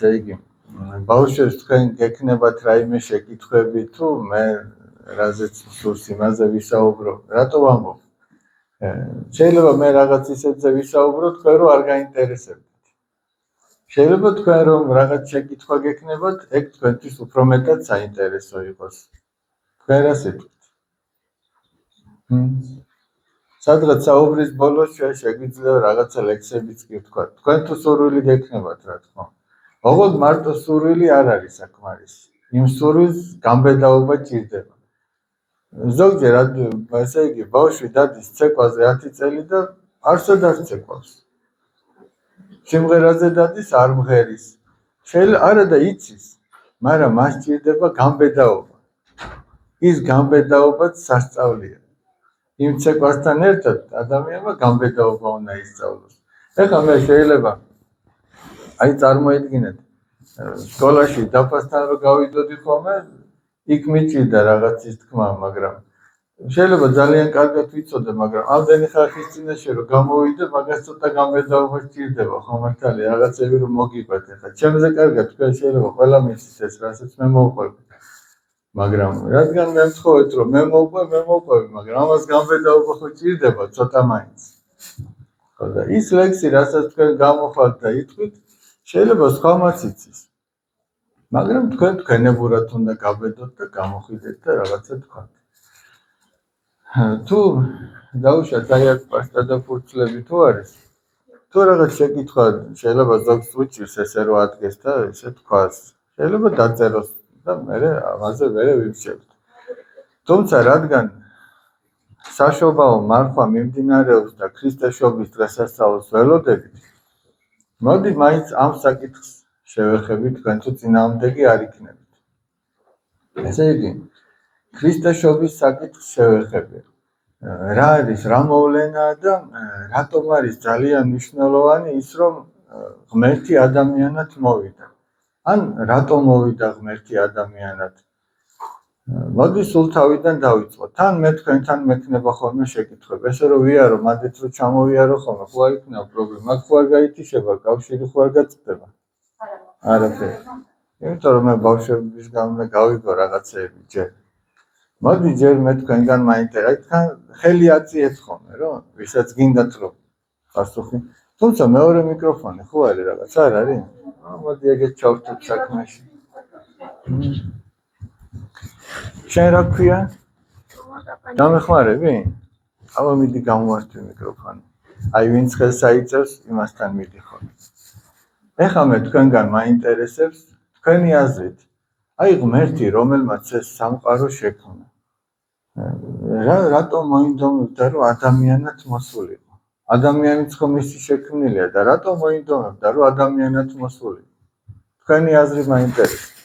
იგი ბავშვებს თქვენ გექნებათ რაიმე შეკითხვები თუ მე რაზეც სურს იმაზე ვისაუბრო რატო ვამბობ შეიძლება მე რაღაც ისეთზე ვისაუბრო თქვენ რომ არ გაინტერესებდეთ შეიძლება თქვენ რომ რაღაც შეკითხვა გექნებათ ეგ თქვენთვის უფრო მეტად საინტერესო იყოს თქვენ რა სიტყვით სადღაც საუბრის ბოლოს შეგვიძლია რაღაცა ლექსებიც კი ვთქვათ თქვენ თუ სურვილი გექნებათ რა თქმა ოღონდ მარტო სურვილი არ არის საკმარისი იმ სურვილს გამბედაობა ჭირდება ზოგჯერ ასე იგი ბავშვი დადის ცეკვაზე 10 წელი და არსად არ ცეკვავს სიმღერაზე დადის არ მღერის შეიძლება არა და იცის მაგრამ მას ჭირდება გამბედაობა ის გამბედაობაც სასწაულია იმ ცეკვასთან ერთად ადამიანმა გამბედაობა უნდა ისწავლოს ეხლა მე შეიძლება აი წარმოედგინეთ სკოლაში დაფასთან რომ გავიდოდი ხოლმე იქ მიჭირდა რაღაცის თქმა მაგრამ შეიძლება ძალიან კარგად ვიცოდე მაგრამ ამდენი ხალხის წინაშე რომ გამოვიდე მაგას ცოტა გამბედაობა სჭირდება ხო მართალია რაღაცები რომ მოგიყვეთ ეხლა ჩემზე კარგად თქვენ შეიძლება ყველა მისის ეს რასაც მე მოვყვები მაგრამ რადგან მე მთხოვეთ რომ მე მოვყვები მაგრამ ამას გამბედაობა ხო ჭირდება ცოტა მაინც ხო და ის ლექსი რასაც თქვენ გამოხვალთ და იტყვით შეიძლება სხვამაც იცის მაგრამ თქვენ თქვენებურად უნდა გაბედოთ და გამოხვიდეთ და რაღაცა თქვათ თუ დაუშვათ აი აქ პასტა და ფურცლები თუ არის თუ რაღაც შეკითხვა შეიძლება ზოგს უჭირს ესე რომ ადგეს და ესე თქვას შეიძლება დაწეროს და მე ამაზე ვერ ვიმსჯერთ თუმცა რადგან საშობაო მარხვა მიმდინარეობს და ქრისტეშობის დღესასწაულს ველოდებით მოდი მაინც ამ საკითხს შევეხებით თქვენ თუ წინააღმდეგი არ იქნებით ესე იგი ქრისტეშობის საკითხს შევეხებით რა არის რა მოვლენაა და რატომ არის ძალიან მნიშვნელოვანი ის რომ ღმერთი ადამიანად მოვიდა ან რატომ მოვიდა ღმერთი ადამიანად მოდი სულ თავიდან დავიწყოთ თან მე თქვენთან მექნება ხოლმე შეკითხვები ესე რომ ვიარო მანდეთ რომ ჩამოვიარო ხოლმე ხო არ იქნება პრობლემა აქ ხო არ გაითიშება კავშირი ხო არ გაწყდება არაფერი იმიტომ რომ მე ბავშვების გამო გავიგო რაღაცეები ჯერ მოდი ჯერ მე თქვენგან მაინტერესებს ხელი აწიეთ ხოლმე რომ ვისაც გინდათ რომ პასუხი თუმცა მეორე მიკროფონი ხო არის რაღაც არ არის მოდი ეგეთ ჩავთვალოთ საქმეში შენ რა ქვია დამეხმარები აბა მიდი გამოვართვი მიკროფონი აი ვინც ხელს აიწევს იმასთან მიდი ხოლმე ეხლა მე თქვენგან მაინტერესებს თქვენი აზრით აი ღმერთი რომელმაც ეს სამყარო შექმნა რატომ მოინდომებდა რომ ადამიანად მოსულიყო ადამიანიც ხომ ისი შექმნილია და რატომ მოინდომებდა რომ ადამიანად მოსულიყო თქვენი აზრი მაინტერესებს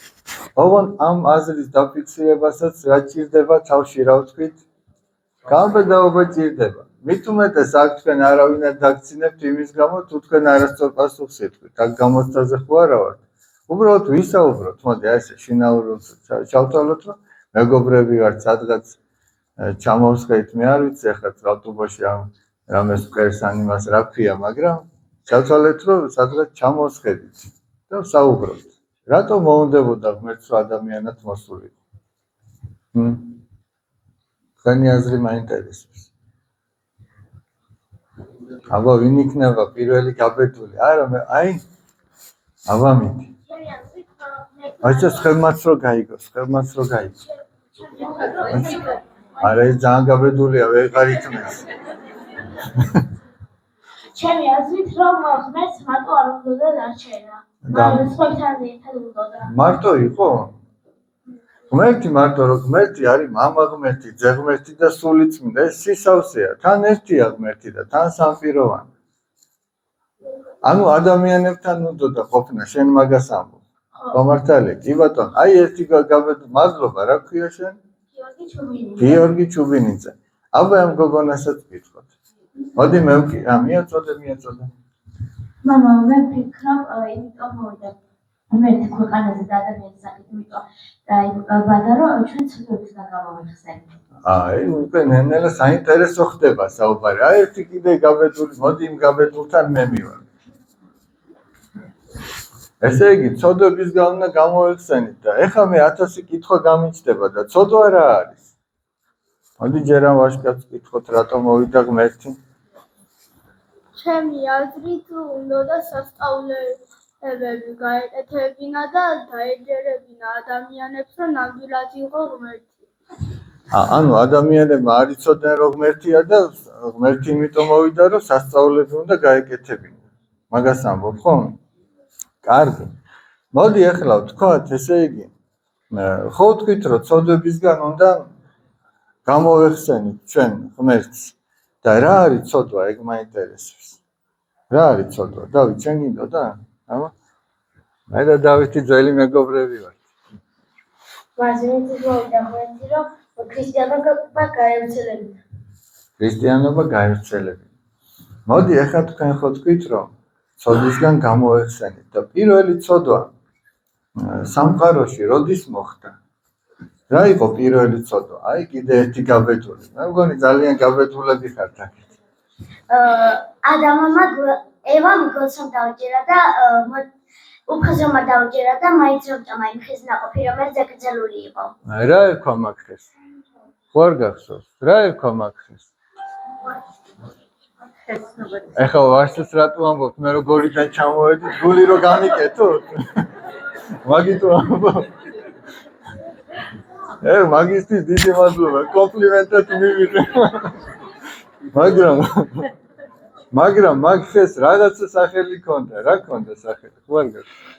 ოღონდ ამ აზრის დაფიქსირებასაც რა ჭირდება თავში რა ვთქვით გამბედაობა ჭირდება მით უმეტეს აქ თქვენ არავინ არ დაგცინებთ იმის გამო თუ თქვენ არასწორ პასუხს ეთქვით აქ გამოცდაზე ხო არა ვართ უბრალოდ ვისაუბროთ მოდი აი ესე შინაურულად ჩავთვალოთ რომ მეგობრები ვართ სადღაც ჩამოვსხეთ მე არ ვიცი ახლა ტრატუბოში რამეს მყერს ან იმას რა ქვია მაგრამ ჩავთვალეთ რომ სადღაც ჩამოვსხედით და ვსაუბროთ რატომ მოუნდებოდა ღმერთს რომ ადამიანად მოსულიყო თქვენი აზრი მაინტერესებს აბა ვინ იქნება პირველი გაბედული არა მე აი აბა მიდი აი ეს ხელმაც რო გაიგო არა ეს ძალიან გაბედულია ვეღარ იქნეს ჩემი აზრით რომ ღმერთს მარტო არ უნდა დარჩენა მაგრამ სხვაებთან ერთად უნდა მარტო იყო ღმერთი მარტო რომ ღმერთი არის მამა ღმერთი ძე ღმერთი და სული წმინდა ეს სისავსეა თან ერთია ღმერთი და თან სამყიროვანი ანუ ადამიანებთან უნდა ყოფნა შენ მაგას ამბობ ხო მართალია კი ბატონო აი ერთი გაბედული მადლობა რა ქვია შენ გიორგი ჩუბინიძე აბა ამ გოგონასაც გითხოთ მოდი მე მიაწოდე მამა მე ვფიქრობ იმიტომ მოვიდა ღმერთი ქვეყანაზე და ადამიანის სახით იმიტომ ბადა რომ ჩვენ ცოდვებს და გამოვიხსენით აი უკვე ნელა საინტერესო ხდება საუბარი აი ერთი კიდე გაბედული მოდი იმ გაბედულთან მე მივარ ესე იგი, ცოდვებისგან უნდა გამოეხსენით და ეხლა მე 1000 კითხვა გამიჩნდება და ცოდვა რა არის? მოდი ჯერ ამ ვაჟკაცს კითხოთ, რატომ მოვიდა ღმერთი? ჩემი აზრით უნდა სასწავლებლები გაეკეთებინა და დაეჯერებინა ადამიანებს, რომ ნამდვილად იყო ღმერთი. ანუ ადამიანებმა არ იცოდნენ რომ ღმერთია და ღმერთი იმიტომ მოვიდა რომ სასწაულები უნდა გაეკეთებინა. მაგას ამბობ ხომ? კარგი. მოდი ახლა ვთქვათ, ესე იგი, ხო ვთქვით რომ ცოდვებისგან უნდა გამოვეხსენით ჩვენ ღმერთს. და რა არის ცოდვა, ეგ მაინტერესებს. რა არის ცოდვა? დავით, შენ გინდოდა? აბა. მე და დავითი ძველი მეგობრები ვართ. მაშინ ის მოვიდა ღმერთი, რომ ქრისტიანობა გაევრცელებინა. ქრისტიანობა გაევრცელებინა. მოდი ახლა თქვენ ხო თქვით რომ ცოდვისგან გამოეხსენით და პირველი ცოდვა სამყაროში როდის მოხდა? რა იყო პირველი ცოდვა? აი კიდე ერთი გაბედული. მე მგონი ძალიან გაბედულები ხართ აქეთ. ადამმა ევამ გოცამ დაუჭირა და უფხაზომა დაუჭირა და მაინც რომ წამა იმ ხის ნაყოფი, რომელიც ეკრძალული იყო. რა ერქვა მაგ ხეს? ხო არ გახსოვს? რა ერქვა მაგ ხეს? ეხლა ვარშს რატო ამბობთ? მე რო გოლიდან ჩამოვედი, გული რო გამიკეთოთ? მაგითო ამბობ. მაგისტრის დიდი მადლობა, კომპლიმენტად მივიღე. მაგრამ მაგ ხეს რაღაცა სახელი ჰქონდა, რა ჰქონდა სახელი? ხო არ გახსოვს?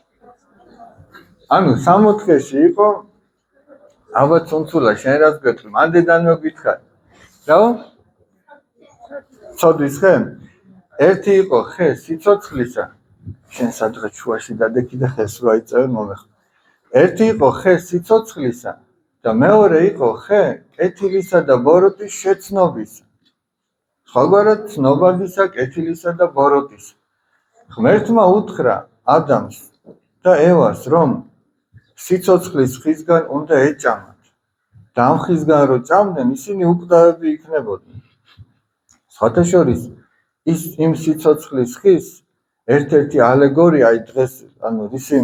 ანუ 60-ში იყო აბა ცუნცულა, შენ რაც გეტყვი, მანდედანო გითხარ. რაო? ცოდვის ხე? ერთი იყო ხე სიცოცხლისა. შენ სადღაც შუაში დადექი და ხეს რო აიწევენ მომეხ. ერთი იყო ხე სიცოცხლისა და მეორე იყო ხე კეთილისა და ბოროტის შეცნობისა. სხვაგვარად ცნობადისა, კეთილისა და ბოროტისა. ღმერთმა უთხრა ადამს და ევას, რომ სიცოცხლის ხისგან უნდა ეჭამათ. და ამ ხისგან რო ჭამდნენ, ისინი უკვდავები იქნებოდნენ. სხვათა შორის ის იმ სიცოცხლის ხის ერთ-ერთი ალეგორია, აი დღეს, ანუ ისი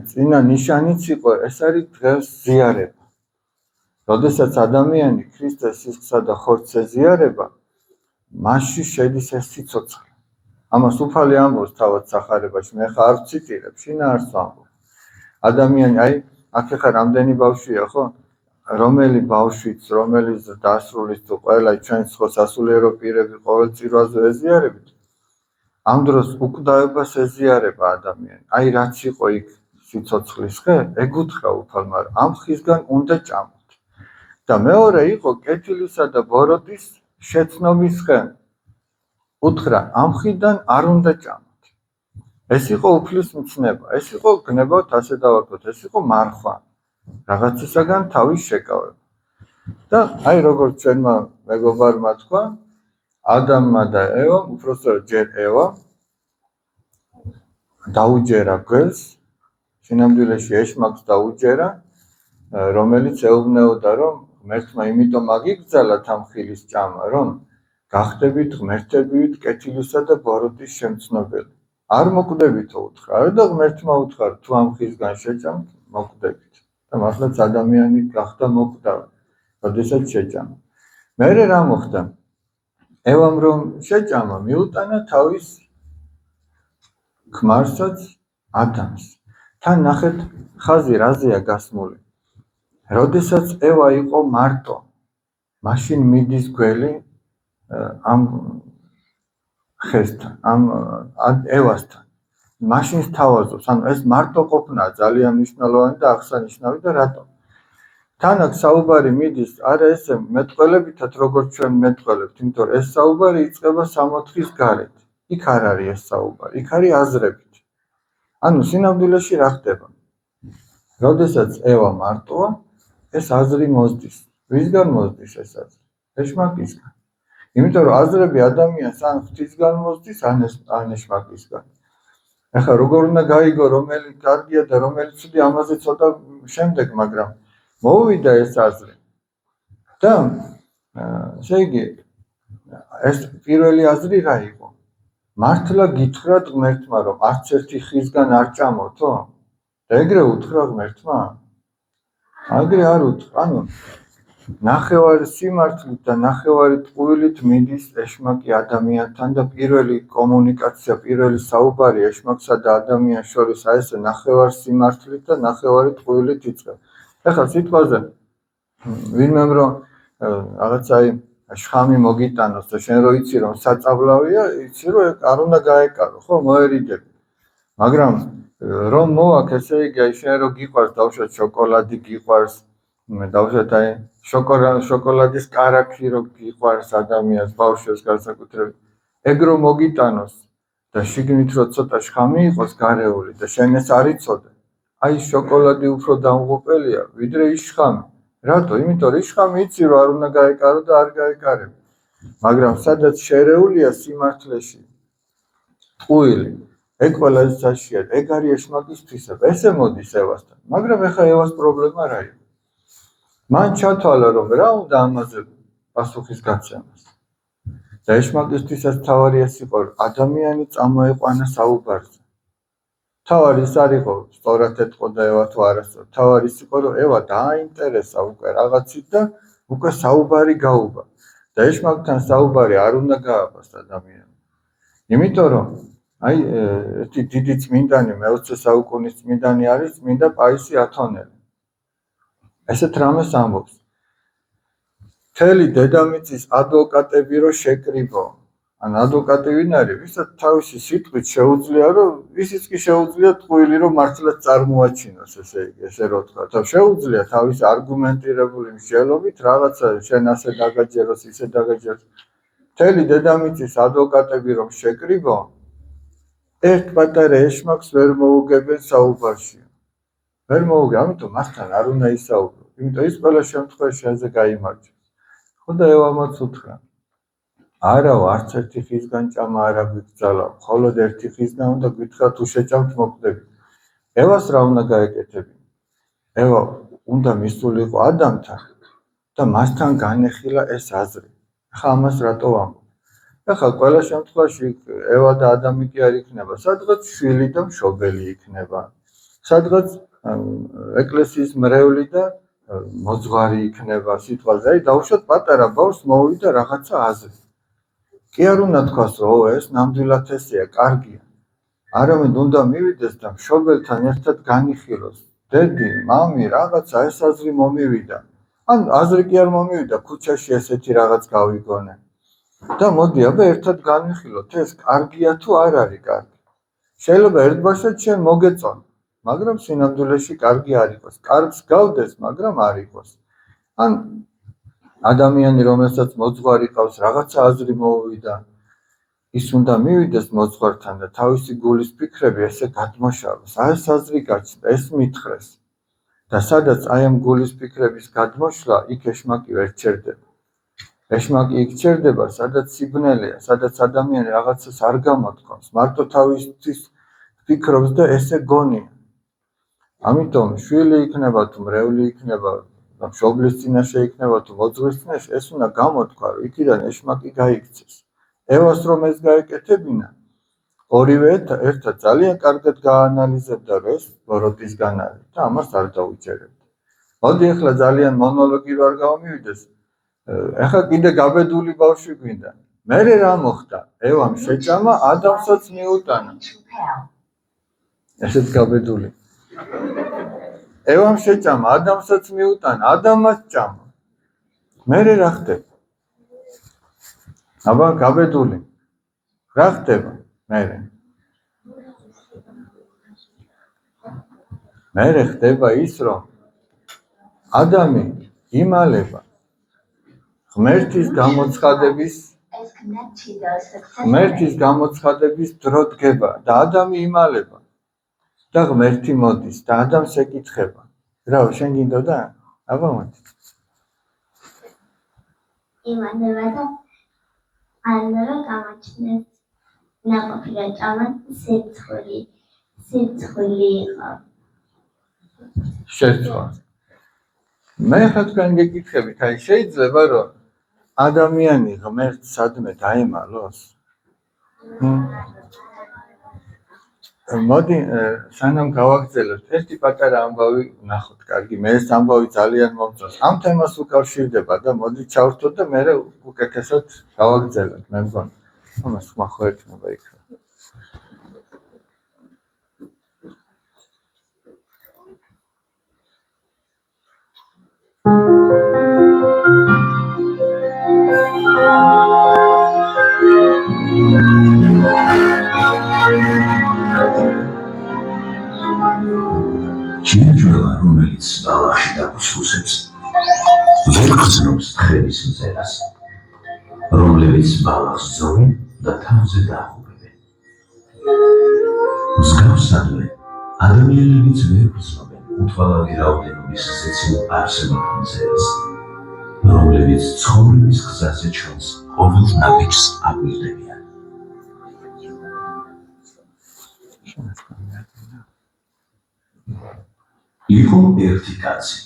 წინა ნიშანიც იყო, ეს არის დღეს ზიარება. როდესაც ადამიანი ქრისტეს სისხლსა და ხორცს ეზიარება, მასში შედის ეს სიცოცხლე. ამას უფალი ამბობს თავად სახარებაში, მე ხარ ვციტირებ, შინაარსს ვამბობ. ადამიანი, აი, აქ ხა რამდენი ბავშვია, ხო? რომელი ბავშვიც, რომელიც დასრულის თუ ყველა ჩვენს ხო სასულიერო პირები ყოველ წირვაზე ეზიარებით, ამ დროს უკვდავებას ეზიარება ადამიანი. აი, რაც იყო იქ სიცოცხლის ხე, ეგ უთხრა უფალმა, ამ ხისგან უნდა ჭამოთ. და მეორე იყო კეთილისა და ბოროტის შეცნობის ხე. უთხრა, ამ ხიდან არ უნდა ჭამოთ. ეს იყო უფლის მცნება, ეს იყო გნებავთ ასე დავარქვათ, ეს იყო მარხვა. რაღაცისაგან თავის შეკავება. და აი როგორც ჩვენმა მეგობარმა თქვა, ადამმა და ევამ, უпростоრად ჯერ ევა დაუჯერა გველს, სინამდვილეში ეშმაკს დაუჯერა, რომელიც ეუბნეოდა, რომ ღმერთმა იმიტომ აგიგრძალათ ამ ხილის ჭამა, რომ გახდებით ღმერთებივით კეთილისა და ბოროტის შემცნობელი. არ მოკვდებითო უთხრა, და ღმერთმა უთხრა, თუ ამ ხისგან შეჭამთ, მოკვდებით. და მართლაც ადამიანი გახდა მოკვდავი, როდესაც შეჭამა. მერე რა მოხდა? ევამ რომ შეჭამა, მიუტანა თავის ქმარსაც ადამს. თან ნახეთ ხაზი რაზეა გასმული. როდესაც ევა იყო მარტო, მაშინ მიდის გველი ამ ხესთან, ამ ევასთან. მაშინ სთავაზობს, ანუ ეს მარტო ყოფნა ძალიან მნიშვნელოვანი და აღსანიშნავი და რატომ? თან აქ საუბარი მიდის, არა ესე მეტყველებითად, როგორც ჩვენ მეტყველებთ, იმიტომ რომ ეს საუბარი იწყება 60-ის გარეთ. იქ არ არის ეს საუბარი, იქ არის აზრებით. ანუ სინამდვილეში რა ხდება? როდესაც ევა მარტოა, ეს აზრი მოსდის. ვისგან მოსდის ეს აზრი? ეშმაკისგან. იმიტომ რომ აზრები ადამიანს ან ღვთისგან მოსდის, ან ეშმაკისგან. ახლა როგორ უნდა გაიგო, რომელი კარგია და რომელი ცუდი, ამაზე ცოტა შემდეგ, მაგრამ მოვიდა ეს აზრი. და ესე იგი, ეს პირველი აზრი რა იყო? მართლა გითხრა ღმერთმა რომ არც ერთი ხისგან არ ჭამოთო? და ეგრე უთხრა ღმერთმა? აგრე არ უთხრა. ანუ ნახევარი სიმართლით და ნახევარი ტყუილით მიდის ეშმაკი ადამიანთან და პირველი კომუნიკაცია, პირველი საუბარი ეშმაკსა და ადამიანს შორის აი ესე ნახევარ სიმართლით და ნახევარი ტყუილით იწყება. ეხლა სიტყვაზე ვინმემ რომ რაღაცა აი შხამი მოგიტანოს და შენ რო იცი რომ საწავლავია, იცი რომ არ უნდა გაეკარო, ხო, მოერიდები. მაგრამ რომ მოაქ, ესე იგი აი შენ რო გიყვარს დავუშვათ შოკოლადი გიყვარს, დავუშვათ აი შოკოლადის კარაქი რო გიყვარს ადამიანს, ბავშვებს განსაკუთრებით, ეგ რო მოგიტანოს და შიგნით რო ცოტა შხამი იყოს გარეული და შენ ეს არ იცოდე, აი შოკოლადი უფრო დამღუპელია ვიდრე ის შხამი. რატო? იმიტომ რომ ის შხამი იცი რომ არ უნდა გაეკარო და არ გაეკარებ. მაგრამ სადაც შერეულია სიმართლეში ტყუილი, ეგ ყველაზე საშიად, ეგ არის ეშმაკის თვისება. ესე მოდის ევასთან. მაგრამ ეხა ევას პრობლემა რა იყო? მან ჩათვალა რომ რა უნდა ამაზე პასუხის გაცემას. და ეშმაკისთვისაც თავარი ეს იყო, რომ ადამიანი წამოეყვანა საუბარზე. თავარი ის არ იყო, სწორად ეთყო და ევა თუ არასწორად. თავარი ის იყო, რომ ევა დააინტერესა უკვე რაღაცით და უკვე საუბარი გაუბა. და ეშმაკთან საუბარი არ უნდა გააბას ადამიანს. იმიტომ რომ აი ერთი დიდი წმინდანი, მე-20 საუკუნის წმინდანი არის წმინდა პაისი ათონელი. ესეთ რამეს ამბობს. მთელი დედამიწის ადვოკატები რო შეკრიბო. ან ადვოკატი ვინ არის? ვისაც თავისი სიტყვით შეუძლია რომ ისიც კი შეუძლია ტყუილი რომ მართლაც წარმოაჩინოს, ესე იგი, ესე რო თქვა. და შეუძლია თავისი არგუმენტირებული მსჯელობით რაღაცა შენ ასე დაგაჯეროს, ისე დაგაჯეროს. მთელი დედამიწის ადვოკატები რომ შეკრიბო, ერთ პატარა ეშმაკს ვერ მოუგებენ საუბარში. ვერ მოუგე, ამიტომ მასთან არ უნდა ისაუბრო. იმიტომ ის ყველა შემთხვევაში შენზე გაიმარჯვებს. ხო და ევამაც უთხრა. არაო, არც ერთი ხისგან ჭამა არ აგვიგრძალა, მხოლოდ ერთი ხისგან უნდა გითხრა თუ შეჭამთ მოკვდებით. ევას რა უნდა გაეკეთებინა? ევა უნდა მისულიყო ადამიანთან და მასთან განეხილა ეს აზრი. ახლა ამას რატო ვამბობ? ახლა ყველა შემთხვევაში ევა და ადამი კი არ იქნება, სადღაც შვილი და მშობელი იქნება. სადღაც ეკლესიის მრევლი და მოძღვარი იქნება სიტყვაზე. აი დავუშვათ პატარა ბავშვს მოვიდა რაღაცა აზრი. კი არ უნდა თქვას რომ ეს ნამდვილად ესეა, კარგია. არამედ უნდა მივიდეს და მშობელთან ერთად განიხილოს. დედი, მამი, რაღაცა ეს აზრი მომივიდა. ან აზრი კი არ მომივიდა, ქუჩაში ესეთი რაღაც გავიგონე. და მოდი აბა ერთად განვიხილოთ, ეს კარგია თუ არ არის კარგი. შეიძლება ერთბაშად შენ მოგეწონ, მაგრამ სინამდვილეში კარგი არ იყოს. კარგს გავდეს, მაგრამ არ იყოს. ან ადამიანი, რომელსაც მოძღვარი ყავს, რაღაცა აზრი მოუვიდა, ის უნდა მივიდეს მოძღვართან და თავისი გულის ფიქრები ესე გადმოშალოს. აი ეს აზრი გაჩნდა, ეს მითხრეს. და სადაც აი ამ გულის ფიქრების გადმოშლა, იქ ეშმაკი ვერ ჩერდება. ეშმაკი იქ ჩერდება, სადაც სიბნელეა, სადაც ადამიანი რაღაცას არ გამოთქვამს, მარტო თავისთვის ფიქრობს და ესე გონია. ამიტომ შვილი იქნება თუ მრევლი იქნება, მშობლის წინაშე იქნება თუ მოძღვრის წინაშე, ეს უნდა გამოთქვა, რომ იქიდან ეშმაკი გაიქცეს. ევას რომ ეს გაეკეთებინა, ორივე ერთად ძალიან კარგად გაანალიზებდა, რომ ეს ბოროტისგან არის და ამას არ დაუჯერებდა. მოდი ახლა ძალიან მონოლოგი რო არ გამომივიდეს, ახლა კიდე გაბედული ბავშვი გვინდა. მერე რა მოხდა? ევამ შეჭამა, ადამსაც მიუტანა. ესეც გაბედული. ევამ შეჭამა, ადამსაც მიუტანა, ადამაც ჭამა. მერე რა ხდება? აბა გაბედული. რა ხდება? მერე ხდება ის, რომ ადამი იმალება ღმერთის გამოცხადების დრო დგება და ადამი იმალება და ღმერთი მოდის და ადამს ეკითხება. რა, შენ გინდოდა? აბა მოდი. იმალება და არა გამოჩნდეს ნაყოფირა ჭამა სიცხული იყო. შეცვლა. მე ხა თქვენ გეკითხებით, აი შეიძლება რომ ადამიანი ღმერთს სადმე დაემალოს? მოდი სანამ გავაგრძელოთ ერთი პატარა ამბავი ვნახოთ კარგი მე ეს ამბავი ძალიან მომწონს ამ თემას უკავშირდება და მოდი ჩავრთოთ და მე უკეთესად გავაგრძელოთ მე მგონი ამას ხმახო ექნება იქ Ჭიანჭველა, რომელიც ბალახში დაკუსკუსებს, ვერ გრძნობს თხების მწერას, რომლებიც ბალახს ძოვენ და თავზე დააყობებენ. მსგავსადვე, ადამიანებიც ვერ გრძნობენ უთვალავი რაოდენობის სეციურ არსებათა მწერას, რომლებიც ცხოვრების გზაზე ჩვენს ყოველ ნაბიჯს აგვირდებიან. იყო ერთი კაცი,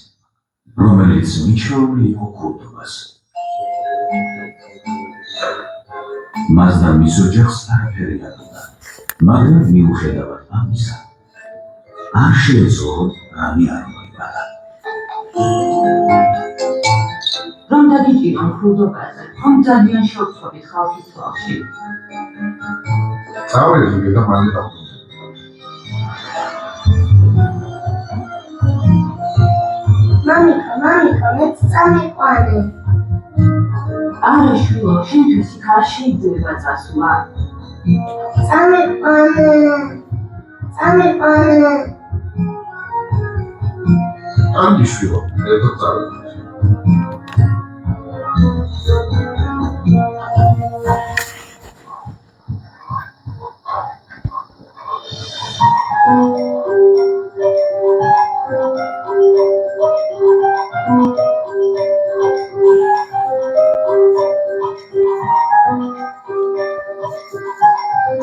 რომელიც მიჩვეული იყო ქურდობას. მას და მის ოჯახს არაფერი აკუთა, მაგრამ მიუხედავად ამისა, არ შეეძლო რამე არ მოიპარა. რომ დაგიჭირონ ქურდობაზე, ხომ ძალიან შევცვლობით ხალხის თვალში. წავედი და მალე დავდო. მამიკა, მეც წამიყვანე. არა შვილო, შენთვის იქ არ შეიძლება წასვლა. წამიყვანე. კარგი შვილო, ერთად წავედი.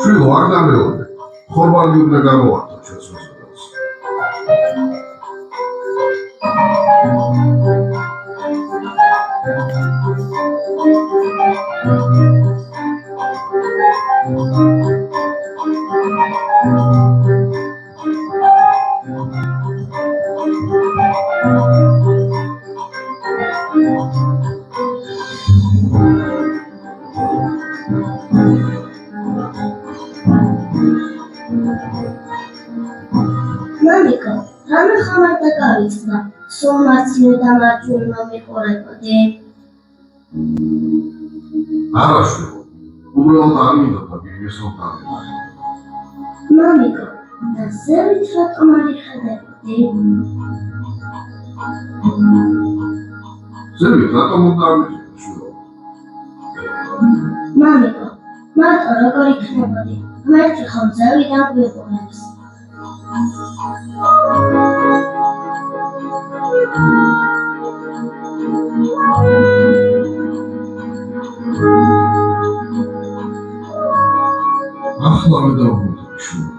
შვილო, არ დამეორე. ხორბალი უნდა გამოვართო ჩვენს მოსახლეობას. მამიკა, რამე ხამარ დაგავიწყდა, სულ მარცხნივ და მარჯვნივ მომიყურებოდი. არა შვილო, უბრალოდ არ მინდა და გიგესოთ ამება. მამიკა, და ზევით რატომ არ იხედებოდი? ზევით რატომ უნდა ამიხედო შვილო? მამიკა, მარტო როგორ იქნებოდი? ღმერთი ხომ ზევიდან გვიყურებს. ახლა მე დავუბრუნდები შვილო.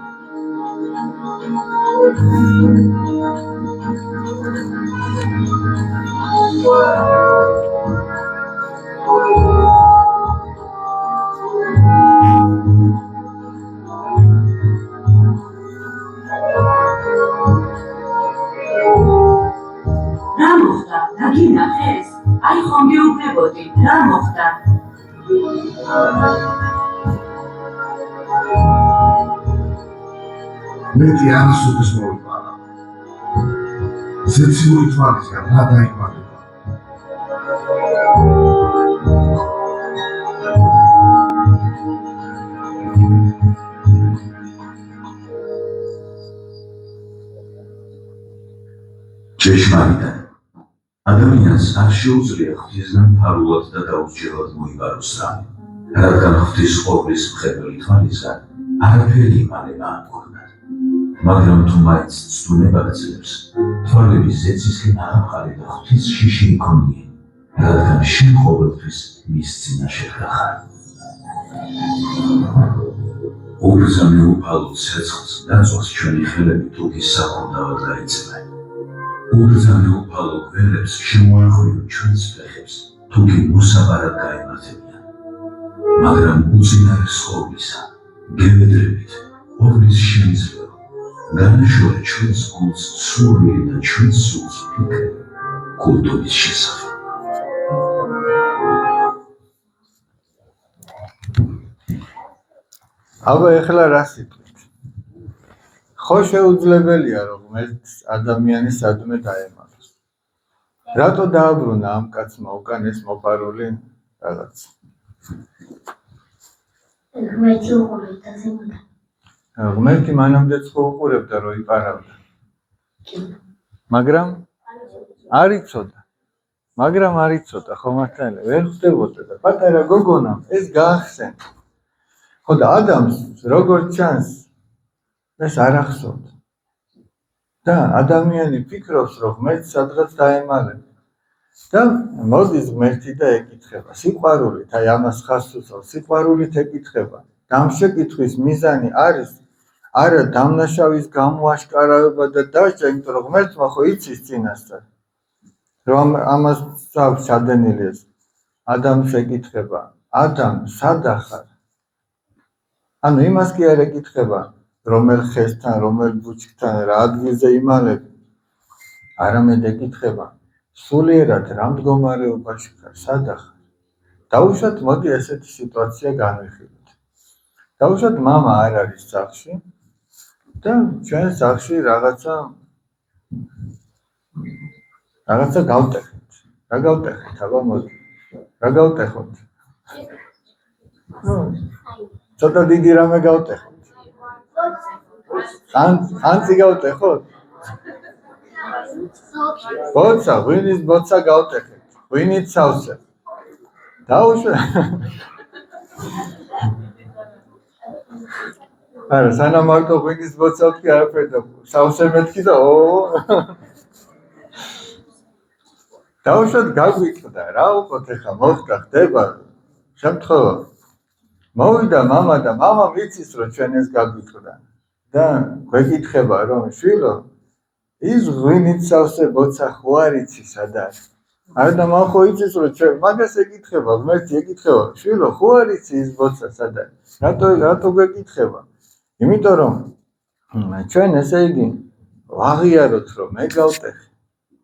რა მოხდა? დაგინახეს? აი ხომ გეუბნებოდი, რა მოხდა? მეტი არასოდეს მოვიპარა. ზეციური თვალისგან რა დაიბადება? ჭეშმარიტად, ადამიანს არ შეუძლია ღვთისგან ფარულად და დაუსჯელად მოიბაროს რამე, რადგან ღვთის ყოფნის მხედველი თვალისგან არაფერი იმალება არ გქონდათ. მაგრამ თუ მაინც ცდუნება გაძლებს, თვალების ზეცისკენ აღამყარი და ღვთის შიში იქონიე, რადგან შენ ყოველთვის მის წინაშე ხარ. უბრძანე უფალო ცეცხლს დაწვას ჩვენი ხელები თუქის საფრუდავად გაიწევენ. უბრძანე უფალო გვერებს შემოაღვიო ჩვენს ფეხებს, თუკი მოსაბარად გაემართებიან. მაგრამ უწინარე ცხოვრისა, გემედრებით, ყოვლის შემიძლია, განაშორე ჩვენს გულს სურვილი და ჩვენს სულს ფიქრი კულტურის შესახებ. აბა ეხლა რა სიტყვით? ხო შეუძლებელია რომ ღმერთს ადამიანი სადმე დაემალოს. რატო დააბრუნა ამ კაცმა უკან ეს მოპარული რაღაც? ღმერთი უყურებდა ზემოდან. ღმერთი მანამდეც ხო უყურებდა რომ იპარავდა. მაგრამ არ იცოდა. ხო მართალია, ვერ ხვდებოდა და პატარა გოგონამ ეს გაახსენა. ხო და ადამიანს როგორც ჩანს ეს არ ახსოვდა. და ადამიანი ფიქრობს რომ ღმერთს სადღაც დაემალება. და მოდის ღმერთი და ეკითხება. სიყვარულით, აი ამას ხაზს უსვამს, სიყვარულით ეკითხება. და ამ შეკითხვის მიზანი არის არა დამნაშავის გამოაშკარავება და დასჯა, იმიტომ რომ ღმერთმა ხო იცის წინასწარ. რომ ამას აქვს ჩადენილი ეს. ადამიანს ეკითხება, ადამ, სადა ხარ? ანუ იმას კი არ ეკითხება, რომელ ხესთან, რომელ ბუჩქთან, რა ადგილზე იმალები. არამედ ეკითხება, სულიერად რა მდგომარეობაში ხარ, სადა ხარ? დაუშვათ, მოდი ესეთი სიტუაცია განვიხილოთ. დაუშვათ, მამა არ არის სახლში და ჩვენ სახლში რაღაცა გავტეხეთ. რა გავტეხეთ, აბა მოდი. რა გავტეხოთ? ცოტა დიდი რამე გავტეხოთ. ხანძი გავტეხოთ? ბოცა, ღვინის ბოცა გავტეხეთ. ღვინით სავსე. დაუშვათ. არა, სანამ მარტო ღვინის ბოცა ვთქი, არაფერი და სავსე მეთქი და დაუშვათ გაგვიწყდა, რა უყოთ ეხლა მოხდა, ხდება შემთხვევა. მოვიდა მამა და მამა მიცის რომ ჩვენ ეს გაგვიწყდა. და გვეკითხება რომ შვილო, ის ღვინით სავსე ბოცა ხო არ იცი სად არის? არა და მან ხო იცის რომ ჩვენ მაგას ეკითხება, ღმერთი ეკითხება, შვილო, ხო არ იცი ის ბოცა სად არის? რატო გვეკითხება? იმიტომ რომ ჩვენ ესე იგი ვაღიაროთ რომ მე გავტეხე.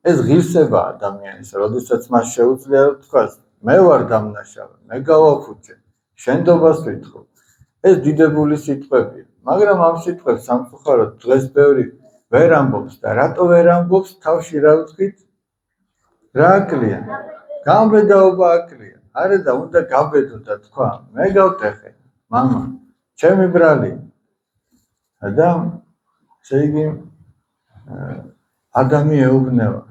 ეს ღირსება ადამიანის, როდესაც მას შეუძლია თქვა, მე ვარ დამნაშავე, მე გავაფუჭე, შენდობას ვითხო. ეს დიდებული სიტყვებია, მაგრამ ამ სიტყვებს სამწუხაროდ დღეს ბევრი ვერ ამბობს და რატო ვერ ამბობს, თავში რა ვთქვით? რა აკლია? გამბედაობა აკლია. არა და უნდა გაბედო და თქვა, მე გავტეხე, მამა, ჩემი ბრალი. და ესე იგი ადამი ეუბნება.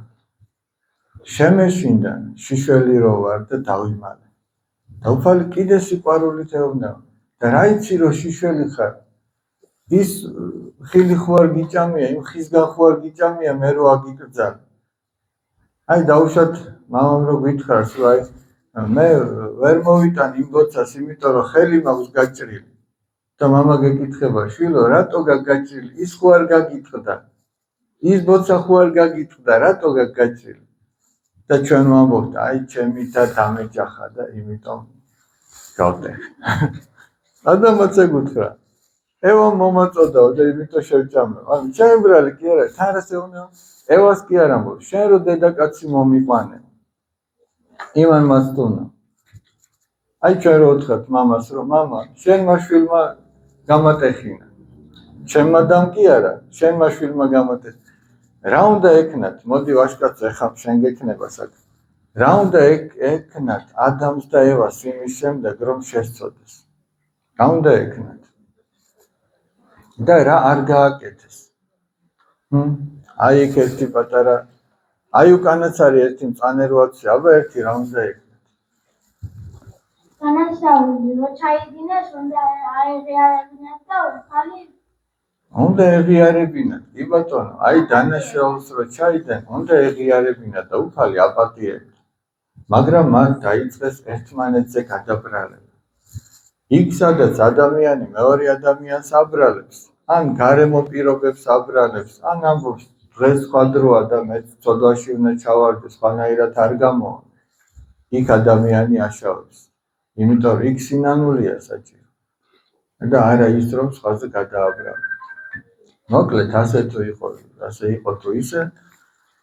შემეშინდა შიშველი რო ვარ და დავიმალე. და უფალი კიდე სიყვარულით ეუბნება. და რა იცი რომ შიშველი ხარ? ის ხილი ხო არ გიჭამია, იმ ხისგან ხო არ გიჭამია, მე რო აგიკრძალე. აი დაუშვათ მამამ რო გითხარს, რომ აი მე ვერ მოვიტან იმ ბოცას, იმიტომ რომ ხელი მაქვს გაჭრილი. და მამა გეკითხება, შვილო, რატო გაგაჭრილი? ის ხო არ გაგიტყდა. ის ბოცა ხო არ გაგიტყდა, რატო გაგაჭრილი? და ჩვენ ვამბობთ, აი ჩემი და დამეჯახა და იმიტომ გავტეხე. ადამიანს ეკუთხრა. ევამ მომაწოდაო და იმიტომ შევჭამე. ანუ ჩემი ბრალი კი არა, თარას ეუბნება. ევას კი არ ამბობს, შენ რო დედაკაცი მომიყვანე. იმან მასტუნა. აი ჩვენ რო ვთქვათ მამას, რომ მამა, შენმა შვილმა გამატეხინა. ჩემმა დამ კი არა, შენმა შვილმა გამატეხინა. რა უნდა ეკნათ? მოდი ვაშკაცო, ეხლა შენ გეკნება საქმე. რა უნდა ეკნათ ადამს და ევას იმის შემდეგ, რომ შესწოდეს? რა უნდა ეკნათ? და რა არ გააკეთეს? აი ეგ ერთი პატარა, აი უკანაც არის ერთი მწანე როაცი, აბა ერთი რა უნდა ეკნათ? განაშაული რო ჩაიდინეს, უნდა აეღიარებინათ და უფალი უნდა ეღიარებინათ, კი ბატონო, აი დანაშაულს რო ჩაიდენ, უნდა ეღიარებინათ და უფალი აპატიებდა. მაგრამ მან დაიწყეს ერთმანეთზე გადაბრალება. იქ სადაც ადამიანი მეორე ადამიანს აბრალებს, ან გარემო პირობებს აბრალებს, ან ამბობს დღეს სხვა დროა და მე ცოდვაში უნდა ჩავარდე, სხვანაირად არ გამოვა. იქ ადამიანი აშავებს. იმიტომ რომ იქ სინანულია საჭირო. და არა ის რომ სხვაზე გადააბრალო. მოკლედ ასე იყო თუ ისე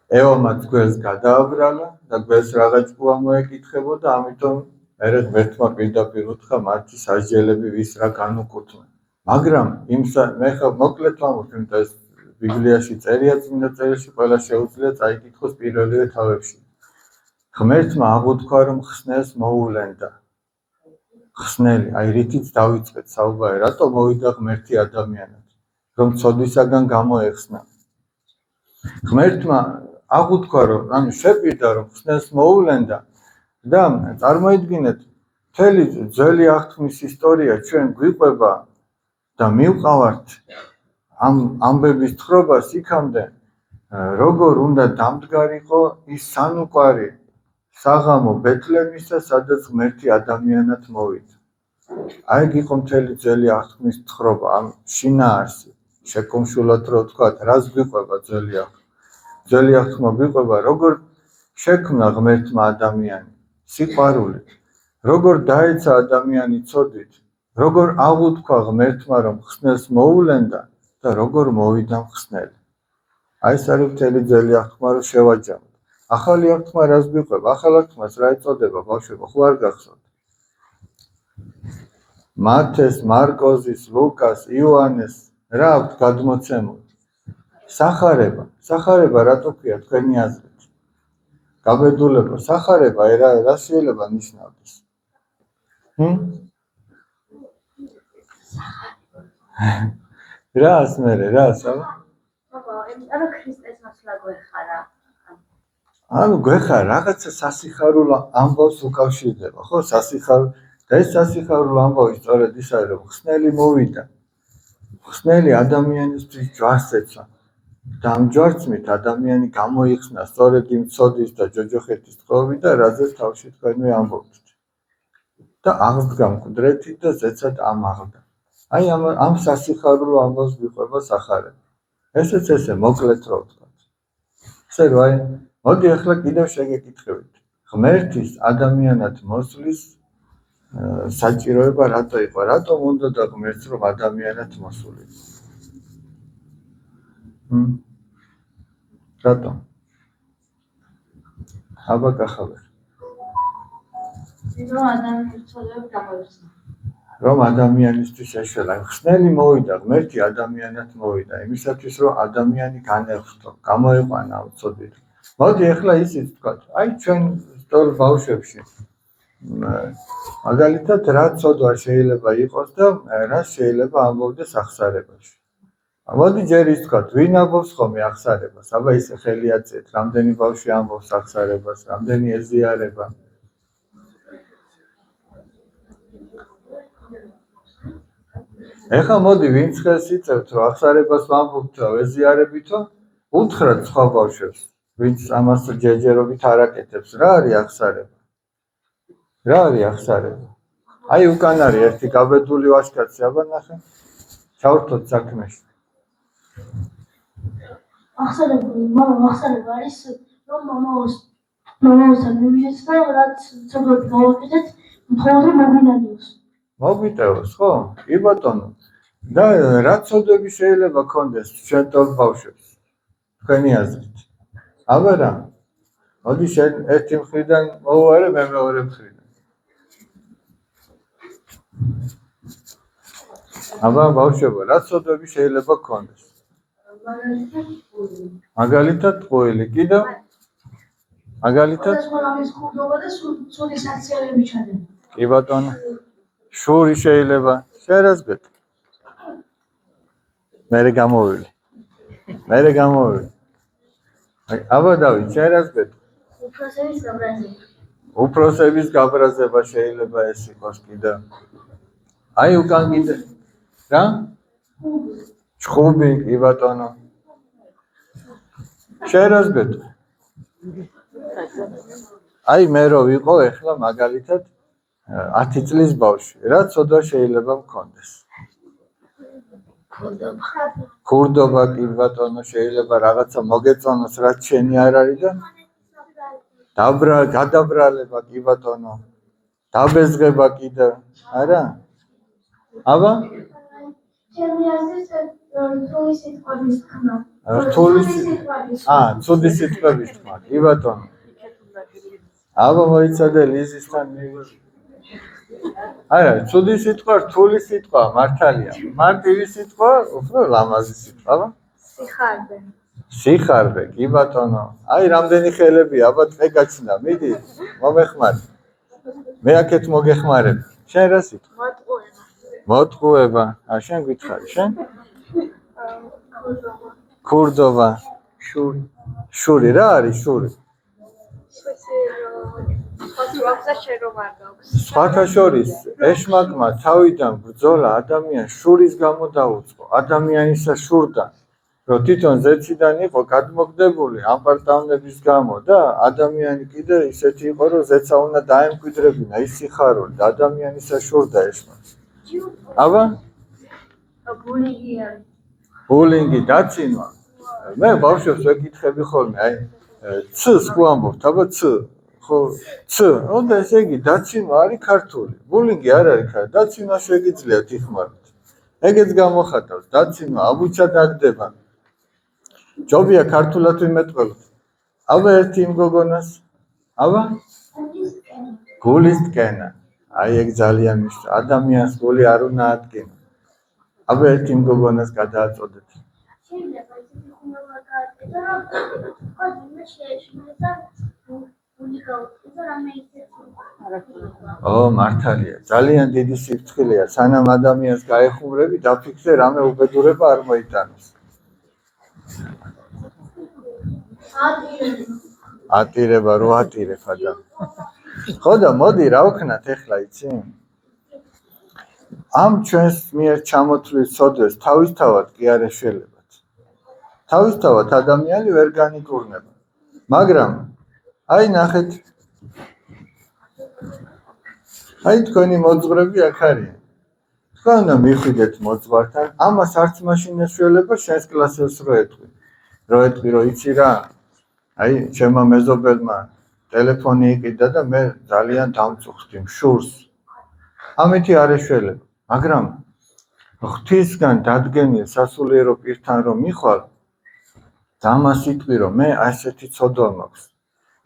ევამაც გვერდს გადააბრალა და გვერდს რაღაც ჭკუა მოეკითხებოდა, ამიტომ მერე ღმერთმა პირდაპირ უთხრა მათი სასჯელები ვის რა განუკუთვნია. მაგრამ მე ხა მოკლედ ვამბობ, იმიტომ ეს ბიბლიაში წერია წმინდა წერილში ყველა შეუძლია წაიკითხოს პირველივე თავებში. ღმერთმა აღუთქვა რომ ხსნელს მოუვლენდა. ხსნელი, აი რითიც დავიწყეთ საუბარი, რატო მოვიდა ღმერთი ადამიანად, რომ ცოდვისაგან გამოეხსნა. ღმერთმა აღუთქვა რომ ანუ შეპირდა რომ ხსნელს მოუვლენდა და წარმოიდგინეთ მთელი ძველი აღთქმის ისტორია ჩვენ გვიყვება და მივყავართ ამ ამბების თხრობას იქამდე როგორ უნდა დამდგარიყო ის სანუკვარი საღამო ბეთლემისა, სადაც ღმერთი ადამიანად მოვიდა. აი იყო მთელი ძველი აღთქმის თხრობა, ამ შინაარსი, შეკუმშულად რო ვთქვათ, რას გვიყვება ძველი აღთქმა. ძველი აღთქმა გვიყვება, როგორ შექმნა ღმერთმა ადამიანი, სიყვარულით, როგორ დაეცა ადამიანი ცოდვით, როგორ აღუთქვა ღმერთმა რომ ხსნელს მოუვლენდა და როგორ მოვიდა მხსნელი. აი ეს არის მთელი ძველი აღთქმა რო შევაჯამოთ. ახალი აღთქმა რას გვიყვება? ახალ აღთქმას რა ეწოდება ბავშვებო, ხო არ გახსოვთ? მათეს, მარკოზის, ლუკას, იოანეს რა აქვს გადმოცემული? სახარება. სახარება რატო ქვია თქვენი აზრით? გაბედულება. სახარება რა შეიძლება ნიშნავდეს? რას მერე, რას, აბა? ანუ ქრისტეს მოსვლა გვეხარა. ანუ გვეხარა რაღაცა სასიხარულო ამბავს უკავშირდება, ხო? სასიხარულო და ეს სასიხარულო ამბავი სწორედ ის არის, რომ ხსნელი მოვიდა. ხსნელი ადამიანისთვის ჯვარს ეცა. და ამ ჯვარცმით ადამიანი გამოიხსნა სწორედ იმ ცოდვის და ჯოჯოხეთის თხოვებით და რაზეც თავში თქვენვე ამბობთ. და აღსდგა მკვდრეთით და ზეცად ამაღლდა. აი ამ სასიხარულო ამბავს გვიყვება სახარება. ესეც ესე მოკლედ რო ვთქვათ. ესე რომ აი მოდი ახლა კიდევ შეგეკითხებით. ღმერთის ადამიანად მოსვლის საჭიროება რატო იყო? რატომ უნდა და ღმერთს რომ ადამიანად მოსულიყო? რატომ? აბა გახავერ. რომ ადამიანის ცოდვები გამოიხსნა. რომ ადამიანისთვის ეშველა. ხსნელი მოვიდა, ღმერთი ადამიანად მოვიდა, იმისათვის რომ ადამიანი განეხვდო, გამოეყვანა ამ ცოდვით. მოდი ახლა ისიც ვთქვათ, აი ჩვენ სწორ ბავშვებში მაგალითად რა ცოდვა შეიძლება იყოს და რა შეიძლება ამბობდეს აღსარებაში. მოდი ჯერ ის ვთქვათ, ვინ ამბობს ხოლმე აღსარებას? აბა ისე ხელი აწეთ, რამდენი ბავშვი ამბობს აღსარებას, რამდენი ეზიარება. ეხლა მოდი ვინც ხელს იწევთ, რომ აღსარებას ვამბობთ და ეზიარებითო, უთხრათ სხვა ბავშვებს, ვინც ამას ჯერჯერობით არ აკეთებს, რა არის აღსარება? რა არის აღსარება? აი უკან არის ერთი გაბედული ვაჟკაცი, აბა ნახე. ჩავრთოთ საქმეში. აღსარება არის რომ მამაოსთან მივიდეს და რაც ცოდვები გავაკეთეთ, მხოლოდ რომ მოგვინადოს. მოგვიტევოს, ხო? კი ბატონო. და რა ცოდვები შეიძლება გქონდეს ჩვენ თორ ბავშვებს? თქვენი აზრით. აბა რა? მოდი შენ ერთი მხრიდან მოვუარე, მე მეორე მხრიდან. აბა ბავშვებო, რა ცოდვები შეიძლება გქონდეს? მაგალითად ყოილი, კიდევ? მაგალითად? სხვადასხვა ხურდობა და ცოდის აქციელები ჩადება. კი ბატონო. შური შეიძლება, შენ რას გეტყვი? მერე გამოვილი. აბა დავით, შენ რას გეტყვი? უფროსების გაბრაზება. უფროსების გაბრაზება შეიძლება ეს იყოს კიდე. აი უკან კიდე. რა? ჩხუბი, კი ბატონო. შენ რას გეტყვი? აი მე რო ვიყო ეხლა მაგალითად 10 წლის ბავშვი, რა ცოდვა შეიძლება მქონდეს? ქურდობა, კი ბატონო, შეიძლება რაღაცა მოგეწონოს, რაც შენი არ არის და გადაბრალება, კი ბატონო. დაბეზღება კიდევ არა აბა ჩემი აზრით რთული სიტყვების თქმა. რთული ცუდი სიტყვების თქმა კი ბატონო აბა მოიცადე ლიზისთან არა ცუდი სიტყვა რთული სიტყვა მართალია მარტივი სიტყვა უფრო ლამაზი სიტყვა აბა სიხარბე კი ბატონო აი რამდენი ხელები აბა დღე გაჩნდა მიდი მომეხმარი მე აქეთ მოგეხმარებ შენ რა სიტყვა მოტყუება შენ გითხარი შენ ქურდობა შური რა არის შური სხვათა შორის ეშმაკმა თავიდან ბრძოლა ადამიანს შურის გამო დაუწყო ადამიანისა შურდა რომ თვითონ ზეციდან იყო გადმოგდებული ამპარტავნების გამო და ადამიანი კიდე ისეთი იყო რომ ზეცა უნდა დაემკვიდრებინა ის სიხარული და ადამიანისა შურდა ეშმაკს აბა ბულინგი დაცინვა მე ბავშვებს ვეკითხები ხოლმე აი ცს ხო ამბობთ აბა ც ხო ც უნდა ესე იგი დაცინვა არის ქართული ბულინგი არ არის ქართული დაცინვა შეგიძლია თიხმართ ეგეც გამოხატავს დაცინვა აბუჩა დაგდება ჯობია ქართულად ვიმეტყველოთ აბა ერთი იმ გოგონას აბა გულის ტკენა აი ეგ ძალიან მნიშვნელოვანია ადამიანს გული არ უნდა ატკინო აბა ერთი იმ გოგონას გადააწოდეთ შეიძლება ისეთი ხუმრობა გააკეთა რომ ყოველდღე შეეშმედა გული გაუწია რამე ისეთი მართალია ძალიან დიდი სიფრთხილეა სანამ ადამიანს გაეხუმრები დაფიქრე რამე უბედურება არ მოიტანოს ატირება რო ატირებ ადამიანს ხო და მოდი რა ვქნათ ეხლა იცი ამ ჩვენს მიერ ჩამოთვლის ცოდვას თავისთავად კი არ ეშველებათ თავისთავად ადამიანი ვერ განიკურნება მაგრამ აი ნახეთ აი თქვენი მოძღვრები აქ არიან თქვენ უნდა მიხვიდეთ მოძღვართან ამას არც მაშინ ეშველება შენს კლასელს რო ეტყვი რომ იცი რა აი ჩემმა მეზობელმა ტელეფონი იყიდა და მე ძალიან დამწუხდი მშურს ამეთი არ ეშველება მაგრამ ღვთისგან დადგენილ სასულიერო პირთან რომ მიხვალ დამას იტყვი რომ მე ასეთი ცოდვა მაქვს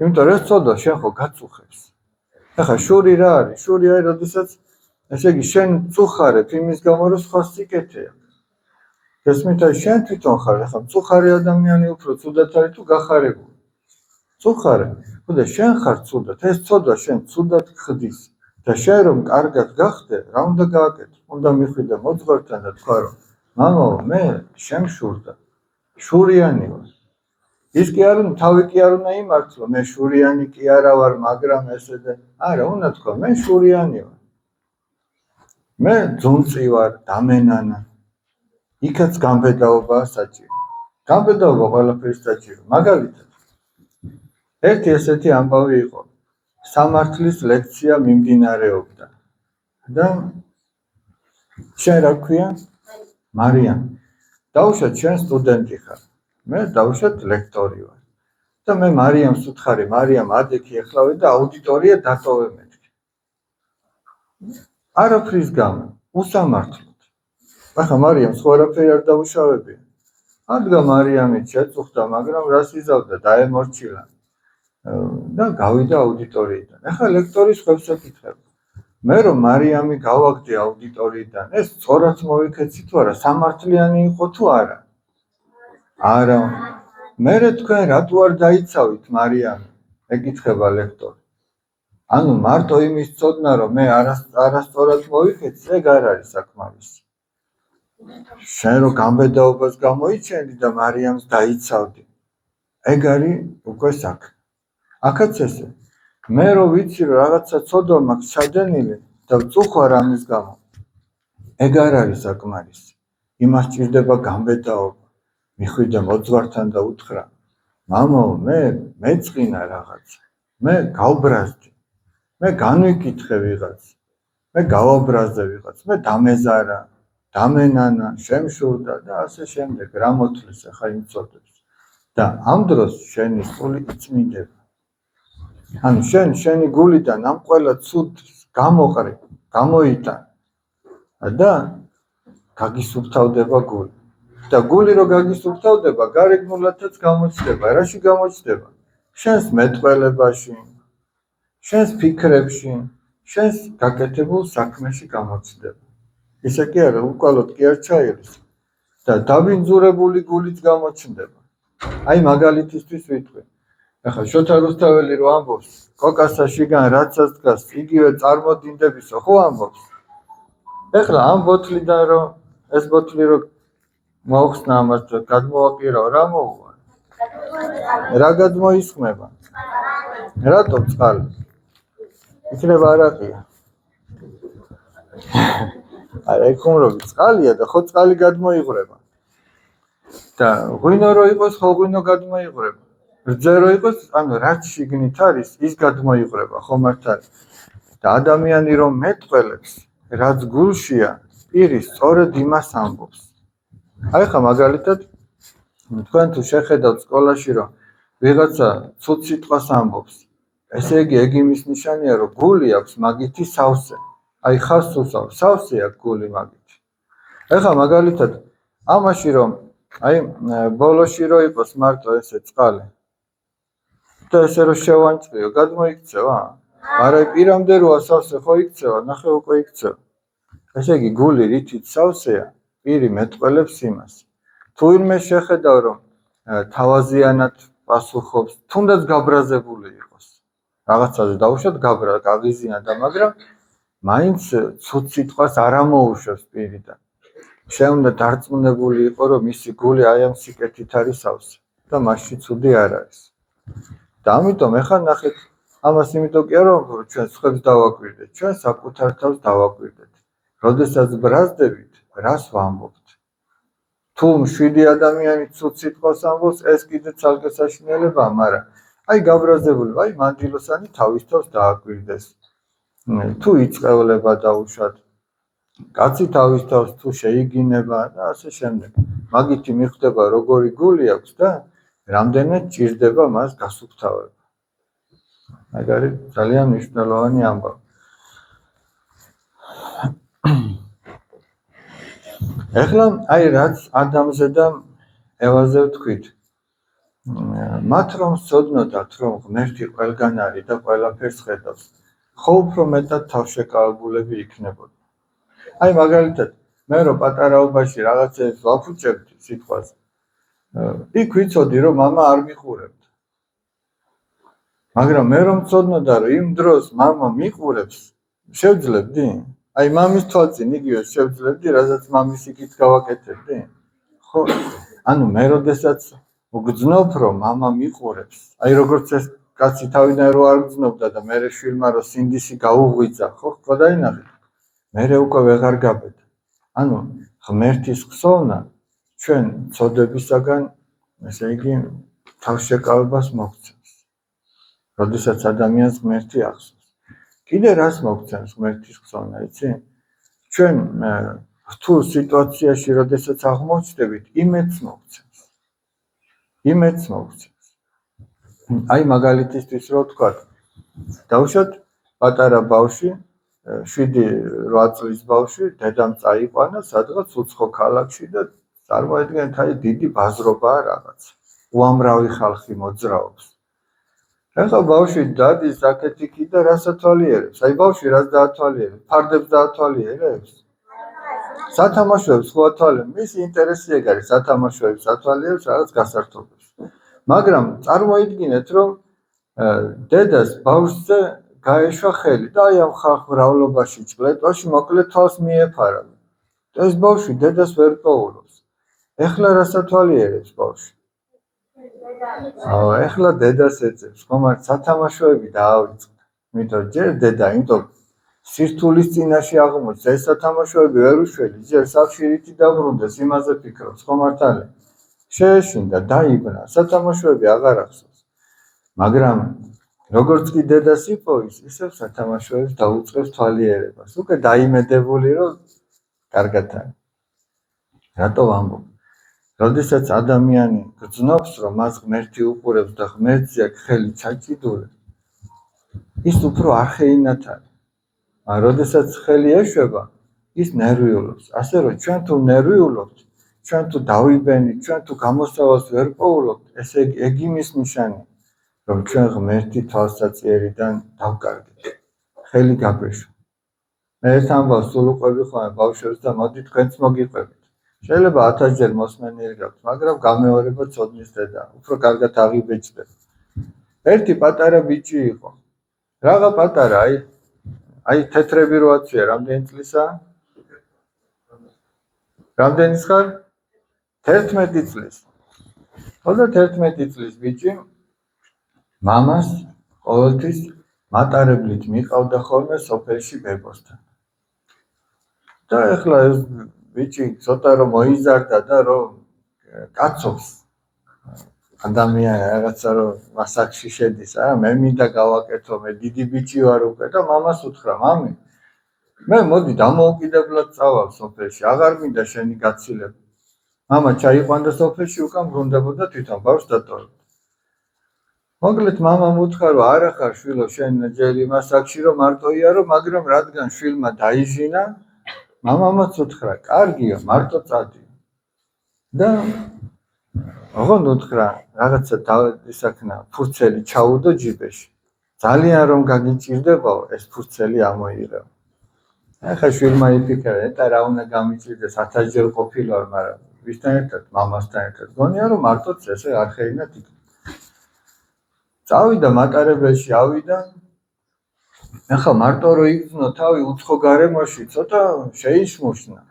იმიტომ რომ ეს ცოდვა შენ ხო გაწუხებს ეხლა შური რა არის შური არის როდესაც ესე იგი შენ წუხარებ იმის გამო რომ სხვა სიკეთეა გესმით აი შენ თვითონ ხარ ეხლა წუხარე ადამიანი უფრო ცუდად არის თუ გახარებული წუხარე ხოდა შენ ხარ ცუდად ეს ცოდვა შენ ცუდად ხდის და შენ რომ კარგად გახდე რა უნდა გააკეთო უნდა მიხვიდე მოძღვართან და თქვა რომ მამაო მე შემშურდა შურიანი ვარ ის კი არ უნდა თავი კი არ უნდა იმართო მე შურიანი კი არა ვარ მაგრამ ესე და არა უნდა თქვა მე შურიანი ვარ მე ძუნწი ვარ დამენანა იქაც გამბედაობაა საჭირო გამბედაობა ყველაფერს საჭირო მაგალითად ერთი ესეთი ამბავი იყო სამართლის ლექცია მიმდინარეობდა და შენ რა ქვია მარიამ დავუშვათ შენ სტუდენტი ხარ მე დავუშვათ ლექტორი ვარ და მე მარიამს ვთხარი მარიამ ადექი ეხლავე და აუდიტორია დატოვე მეთქი არაფრის გამო უსამართლოდ ახლა მარიამს ხო არაფერი არ დაუშავებია ადგა მარიამით შეწუხდა მაგრამ რას იზავდა დაემორჩილა და გავიდა აუდიტორიიდან ახლა ლექტორის ხებს ეკითხება მე რომ მარიამი გავაგდე აუდიტორიიდან ეს სწორად მოვიქეცით თუ არა სამართლიანი იყო თუ არა არა მე თქვენ რატო არ დაიცავით მარიამი ეკითხება ლექტორი ანუ მარტო იმის წოდნა რომ მე არასწორად მოვიქეცი ეგ არ არის საკმარისი შენ რომ გამბედაობას გამოიჩენდი და მარიამს დაიცავდი ეგ არის უკვე საქმე აქაც ესე მე რო ვიცი რომ რაღაცა ცოდვა მაქვს ჩადენილი და ვწუხარ ამის გამო ეგ არ არის საკმარისი იმას ჭირდება გამბედაობა მიხვიდე მოძღვართან და უთხრა მამაო მე მეწყინა რაღაცა მე გავბრაზდი მე განვიკითხე ვიღაც მე გავაბრაზე ვიღაც მე დამეზარა დამენანა შემშურდა და ასე შემდეგ რა მოთვლის ახლა იმ წოდებს და ამ დროს შენი სული იწმინდება ანუ შენი გულიდან ამ ყველა ცუდს გამოყრი, გამოიტან და გაგისუფთავდება გული. და გული რო გაგისუფთავდება, გარეგნულადაც გამოჩნდება. რაში გამოჩნდება? შენს მეტყველებაში, შენს ფიქრებში, შენს გაკეთებულ საქმეში გამოჩნდება. ისე კი არა, უკვალოდ კი არ ჩაიღეს და დაბინძურებული გულიც გამოჩნდება. აი მაგალითისთვის ვიტყვი. ახლა შოთა რუსთაველი რო ამბობს, კოკასაშიგან რაცაც დგას, იგივე წარმოდინდებისო, ხო ამბობს? ახლა ამ ბოთლიდან რო ეს ბოთლი რო მოხსნა ამას და გადმოაყირავ, რა მოუვა? რა გადმოისხმება? რატომ წყალი? იქნება არაყია. არა, ეხუმრობი წყალია და ხო წყალი გადმოიღვრება. და ღვინო რო იყოს, ხო ღვინო გადმოიღვრება. რძე რო იყოს, ანუ რაც შიგნით არის, ის გადმოიღვრება, ხო მართალი? და ადამიანი რომ მეტყველებს, რაც გულშია, პირი სწორედ იმას ამბობს. აი ხა მაგალითად თქვენ თუ შეხედავთ სკოლაში რომ ვიღაცა ცუდ სიტყვას ამბობს, ესე იგი ეგ იმის ნიშანია რომ გული აქვს მაგითი სავსე. აი ხას უსავს, სავსე აქვს გული მაგითი. ახლა მაგალითად ამაში რომ აი ბოლოში რო იყოს მარტო ესე წყალი და ესე რომ შევანჭრიო, გადმოიქცევა? მაგრამ პირამდე როა სავსე ხო იქცევა, ნახე უკვე იქცევა. ესე იგი გული რითიც სავსეა, პირი მეტყველებს იმას. თუ ვინმე შეხედავ რომ თავაზიანად პასუხობს, თუნდაც გაბრაზებული იყოს. რაღაცაზე დაუშვათ გაღიზიანდა, მაგრამ მაინც ცუდ სიტყვას არ ამოუშვებს პირიდან. შეუნდა დარწმუნებული იყო რომ მისი გული აი ამ სიკეთით არის სავსე და მასში ცუდი არ არის. და ამიტომ ეხლა ნახეთ, ამას იმიტომ კი არ ვამბობ რომ ჩვენ სხვებს დავაკვირდეთ, ჩვენ საკუთარ თავს დავაკვირდეთ. როდესაც ბრაზდებით, რას ვამბობთ? თუ 7 ადამიანი ცუდ სიტყვას ამბობს, ეს კიდე ცალკე საშინელებაა, მაგრამ აი გაბრაზებული, აი მანდილოსანი თავის თავს დააკვირდეს. თუ იწყევლება დაუშვათ, კაცი თავის თავს თუ შეიგინება და ასე შემდეგ. მაგითი მიხვდება როგორი გული აქვს და რამდენად ჭირდება მას გასუფთავება. ეგ არის ძალიან მნიშვნელოვანი ამბავი. ეხლა აი რაც ადამზე და ევაზე ვთქვით, მათ რომ სწოდნოდათ რომ ღმერთი ყველგან არის და ყველაფერს ხედავს, ხო უფრო მეტად თავშეკავებულები იქნებოდნენ. აი მაგალითად, მე რომ პატარაობაში რაღაცებს ვაფუჭებდი სიტყვაზე, იქ ვიცოდი რომ მამა არ მიყურებდა. მაგრამ მე რომ ვწოდნოდა რომ იმ დროს მამა მიყურებს, შევძლებდი? აი მამის თვალწინ იგივე შევძლებდი, რასაც მამის იქით გავაკეთებდი? ხო, ანუ მე როდესაც ვგრძნობ რომ მამა მიყურებს, აი როგორც ეს კაცი თავიდან რო არ გრძნობდა და მე შვილმა რო სინდისი გაუღვიძა, ხო დაინახეთ. მე უკვე ვეღარ გაბედა. ანუ ღმერთის ხსოვნა ჩვენ წოდებისაგან, ესე იგი, თავშეკავებას მოგცემს. როდესაც ადამიანს ღმერთი ახსოვს. კიდე რას მოგცემს ღმერთის ხსოვნა, იცი? ჩვენ რთულ სიტუაციაში, როდესაც აღმოჩნდებით, იმედს მოგცემს. იმედს მოგცემს. აი მაგალითისთვის რო ვთქვათ, დავუშვათ პატარა ბავშვი 7-8 წლის ბავშვი დედამ წაიყვანა სადღაც უცხო ქალაქში და წარმოედგინეთ აი დიდი ბაზრობაა რაღაც. უამრავი ხალხი მოძრაობს. ეხლა ბავშვი დადის აქეთ-იქით და რას ათვალიერებს? აი ბავშვი რას დაათვალიერებს? ფარდებს დაათვალიერებს? სათამაშოებს ხო ათვალიერებს? მისი ინტერესი ეგ არის, სათამაშოებს ათვალიერებს რაღაც გასართობებს. მაგრამ წარმოიდგინეთ რომ დედას ბავშვზე გაეშვა ხელი და აი ამ ხალხ მრავლობაში ჭლეტვაში მოკლედ თვალს მიეფარა. ეს ბავშვი დედას ვერ პოულობს. ეხლა რას ათვალიერებს ბავშვი? ეხლა დედას ეძებს, ხომ არ სათამაშოები დაავიწყდა. იმიტომ ჯერ დედა, იმიტომ სირთულის წინაშე აღმოჩნდა, ეს სათამაშოები ვერ უშველი, ჯერ სახლში რითი დაბრუნდეს, იმაზე ფიქრობს, ხომ მართალია? შეეშინდა, დაიბნა, სათამაშოები აღარ ახსოვს. მაგრამ როგორც კი დედას იპოვის, ისევ სათამაშოებს დაუწყებს თვალიერებას. უკვე დაიმედებული რომ კარგად არის. რატო ვამბობ? როდესაც ადამიანი გრძნობს რომ მას ღმერთი უყურებს და ღმერთზე აქვს ხელი ჩაჭიდული, ის უფრო არხეინად არის. როდესაც ხელი ეშვება, ის ნერვიულობს. ასე რომ ჩვენ თუ ნერვიულობთ, ჩვენ თუ დავიბენით, ჩვენ თუ გამოსავალს ვერ პოულობთ, ესე იგი ეგ იმის ნიშანი, რომ ჩვენ ღმერთი თვალსაწიერიდან დავკარგეთ. ხელი გაგვეშვა. მე ერთ ამბავს სულ უყვები ხოლმე ბავშვებს და მოდი თქვენც მოგიყვებით. შეიძლება 1000 ჯერ მოსმენილი გაქვთ, მაგრამ გამეორება ცოდნის დედა, უფრო კარგად აღიბეჭდება. ერთი პატარა ბიჭი იყო. რაღა პატარა, აი თეთრები რო აცვია, რამდენი წლისაა? რამდენი ხარ? 11 წლის. ხოლო 11 წლის ბიჭი მამას ყოველთვის მატარებლით მიყავდა ხოლმე სოფელში ბებოსთან. და ეხლა ეს ბიჭი ცოტა რომ მოიზარდა და რომ კაცობს ადამიანი რაღაცა რომ მასაკში შედის, მე მინდა გავაკეთო, მე დიდი ბიჭი ვარ უკვე და მამას უთხრა, მამი, მე მოდი დამოუკიდებლად წავალ სოფელში, აღარ მინდა შენი გაცილება. მამა ჩაიყვანდა სოფელში, უკან ბრუნდებოდა თვითონ ბავშვს დატოვებდა. მოკლედ მამამ უთხრა, რომ არა ხარ შვილო, შენ ჯერ იმასაკში რომ მარტო იარო, მაგრამ რადგან შვილმა დაიჟინა, მამამაც უთხრა, კარგია, მარტო წადიო. და ოღონდ უთხრა, რაღაცა ისაქნა, ფურცელი ჩაუდო ჯიბეში. ძალიან რომ გაგიჭირდებაო, ეს ფურცელი ამოიღო. ახლა შვილმა იფიქრა, ეტა რა უნდა გამიჭირდეს, 1000 ჯერ ყოფილვარ, მაგრამ ვისთან ერთად, მამასთან ერთად. გონია რომ მარტოც ესე არ ხეინათ იქ. წავიდა მატარებელში, ავიდა. ახლა მარტო რო იგრძნო თავი უცხო გარემოში, ცოტა შეიშმუშნა.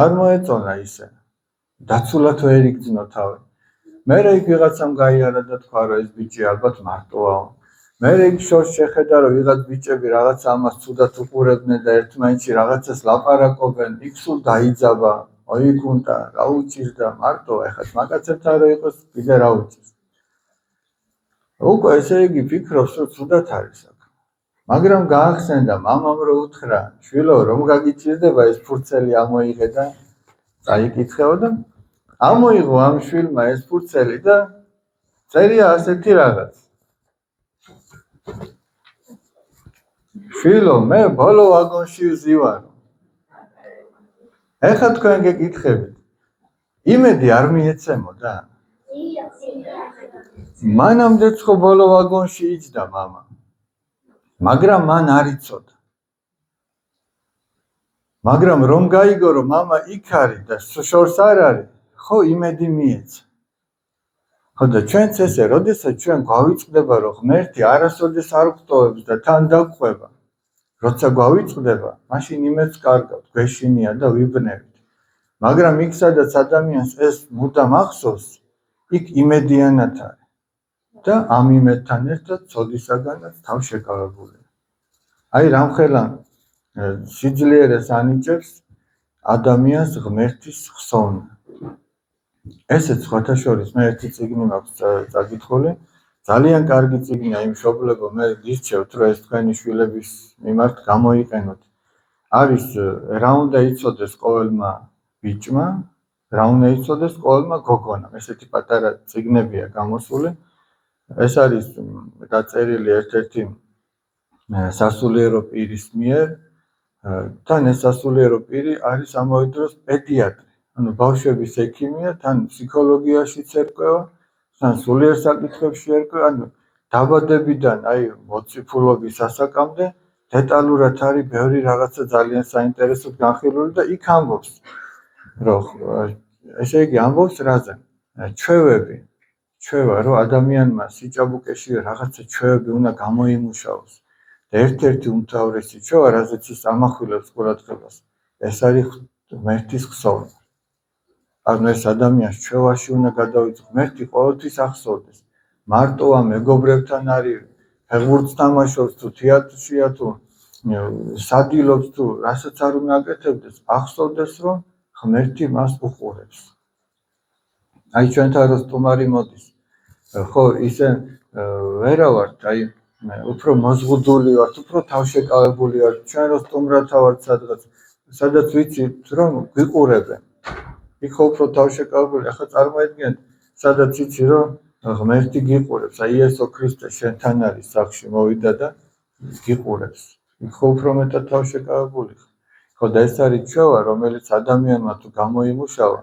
არ მოეწონა ისე. დაცულად ვერ იგრძნო თავი. მერე იქ ვიღაცამ გაიარა და თქვა, რომ ეს ბიჭი ალბათ მარტოა. მერე იქ შორს შეხედა, რომ ვიღაც ბიჭები რაღაცა ამას ცუდად უყურებდნენ და ერთმანეთში რაღაცას ლაპარაკობენ, იქ სულ დაიძაბა, მოიკუნდა, რა უჭირდა, მარტო, ეხლა მაგაცებთან რო იყოს, კიდე რა უჭირს. უკვე ესე იგი ფიქრობს, რომ ცუდად არის აქ. მაგრამ გაახსენდა მამამ რო უთხრა, შვილო, რომ გაგიჭირდება ეს ფურცელი ამოიღე და წაიკითხეო და ამოიღო ამ შვილმა ეს ფურცელი და წერია ასეთი რაღაც. შვილო, მე ბოლო ვაგონში ვზივარო. ეხლა თქვენ გეკითხებით. იმედი არ მიეცემოდა? მანამდეც ხო ბოლო ვაგონში იჯდა მამა. მაგრამ მან არ იცოდა. მაგრამ რომ გაიგო რომ მამა იქ არის და შორს არ არის, ხო იმედი მიეცა. ხო და ჩვენც ესე, როდესაც ჩვენ გვავიწყდება რომ ღმერთი არასოდეს არ გვტოვებს და თან დაგხვება, როცა გვავიწყდება, მაშინ იმედს კარგავთ, გვეშინია და ვიბნევით. მაგრამ იქ სადაც ადამიანს ეს მუდამ ახსოვს, იქ იმედიანად არის. და ამ იმედთან ერთად ცოდისაგანაც თავშეკავებულია. აი რამხელა სიძლიერეს ანიჭებს ადამიანს ღმერთის ხსოვნა. ესეც სხვათა შორის მე ერთი წიგნი მაქვს წაკითხული, ძალიან კარგი წიგნია იმ მშობლებო, მე გირჩევთ რომ ეს თქვენი შვილების მიმართ გამოიყენოთ. არის რა უნდა იცოდეს ყოველმა ბიჭმა, რა უნდა იცოდეს ყოველმა გოგონამ. ესეთი პატარა წიგნებია გამოსული. ეს არის დაწერილი ერთ-ერთი სასულიერო პირის მიერ. თან ეს სასულიერო პირი არის ამავე დროს პედიატრი. ანუ ბავშვების ექიმია, თან ფსიქოლოგიაშიც ერკვევა, თან სულიერ საკითხებში ერკვევა, ანუ დაბადებიდან აი მოციფულობის ასაკამდე დეტალურად არის ბევრი რაღაცა ძალიან საინტერესოდ განხილული და იქ ამბობს, რომ ესე იგი ამბობს რაზე? ჩვევები, ჩვევა, რომ ადამიანმა სიჭაბუკეში რაღაცა ჩვევები უნდა გამოიმუშაოს. და ერთ-ერთი უმთავრესი ჩვევა, რაზეც ის ამახვილებს ყურადღებას, ეს არის ღმერთის ხსოვნა. ანუ ეს ადამიანს ჩვევაში უნდა გადავიწყო, ღმერთი ყოველთვის ახსოვდეს. მარტოა მეგობრებთან არის, ფეხბურთს თამაშობს თუ თეატრშია თუ სადილობს თუ რასაც არ უნდა აკეთებდეს, ახსოვდეს რომ ღმერთი მას უყურებს. აი ჩვენთან რო სტუმარი მოდის, ხო ისე ვერა ვართ, აი უფრო მოზღუდული ვართ, უფრო თავშეკავებული ვართ, ჩვენ რო სტუმრათა ვართ სადაც ვიცით რომ გვიყურებენ. იქ ხო უფრო თავშეკავებული, ახლა წარმოედგინეთ, სადაც იცი რომ ღმერთი გიყურებს, აი იესო ქრისტე შენთან არის სახლში მოვიდა და გიყურებს. იქ ხო უფრო მეტად თავშეკავებული ხარ. ხო და ეს არის ჩვევა, რომელიც ადამიანმა თუ გამოიმუშავა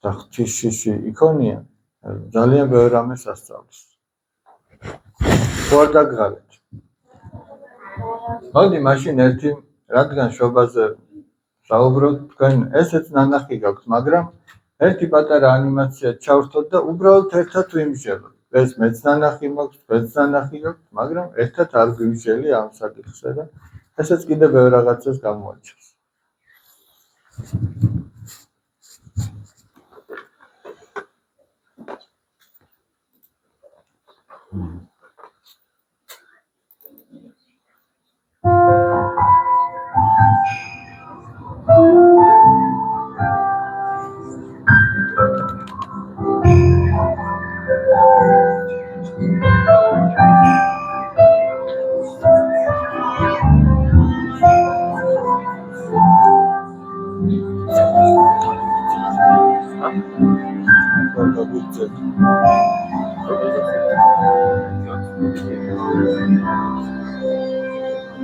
და ღვთის შიში იქონია, ძალიან ბევრ რამეს ასწავლის. ხო არ დაგღალეთ. მოდი მაშინ ერთი რადგან შობაზე საუბრობთ, თქვენ ესეც ნანახი გაქვთ, მაგრამ ერთი პატარა ანიმაცია ჩავრთოთ და უბრალოდ ერთად ვიმსჯელოთ. ეს მეც ნანახი მაქვს, თქვენც ნანახი გაქვთ, მაგრამ ერთად არ გვიმსჯელი ამ საკითხზე და ესეც კიდევ ბევრ რაღაცას გამოაჩენს.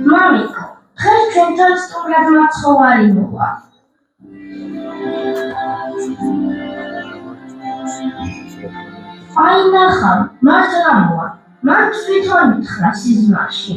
მამიკო, დღეს ჩვენთან სტუმრად მაცხოვარი მოვა. აი ნახავ, მართ რა მოვა. მან თვითონ მითხრა სიზმარში.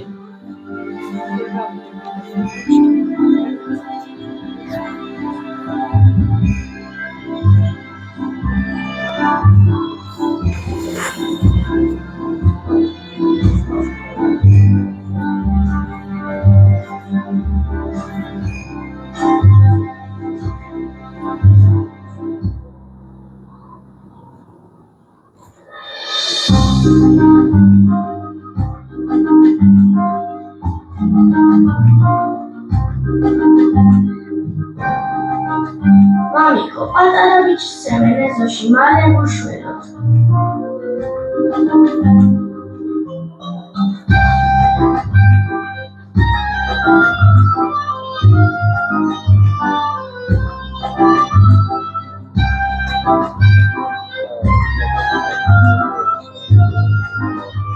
მამიკო, პატარა ბიჭს სემენ ეზოში, მალე გუშველოთ.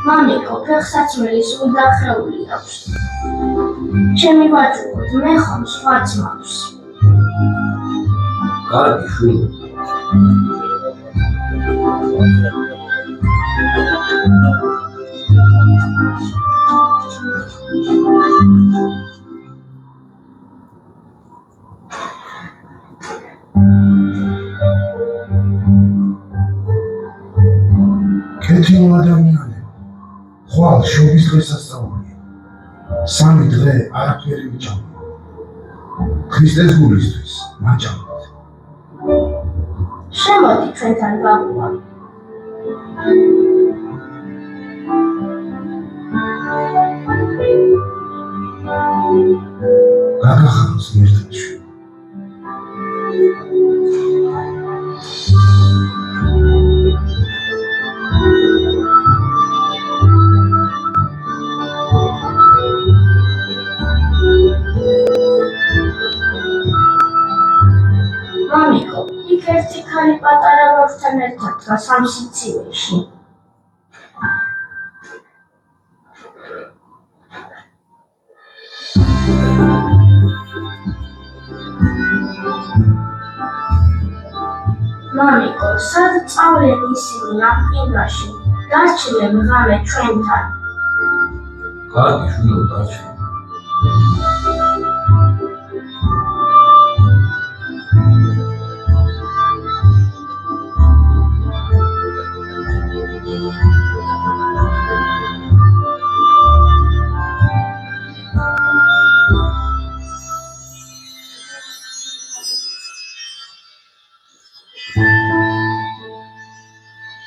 მამიკო, ფეხსაცმელი სულ დახეული აქვს. ჩემი ბაჭყოთ, მე ხომ სხვაც მაქვს. კარგი შვილი. კეთილ ადამიანებო, ხვალ შობის დღესასწაულია. 3 დღე არაფერი მიჭამდა. ქრისტეს გულისთვის მაჭამთ. შემოდი ჩვენთან გაყვა. გაგახაროს ერთად შვილი. მამიკო, იქ ერთი ქალი პატარა ვარდთან ერთად დგას ამ სიცივეში. მამიკო, სად წავლენ ისინი ამ ყინვაში? დარჩნენ ღამე ჩვენთან. კარგი შვილი, დარჩენ.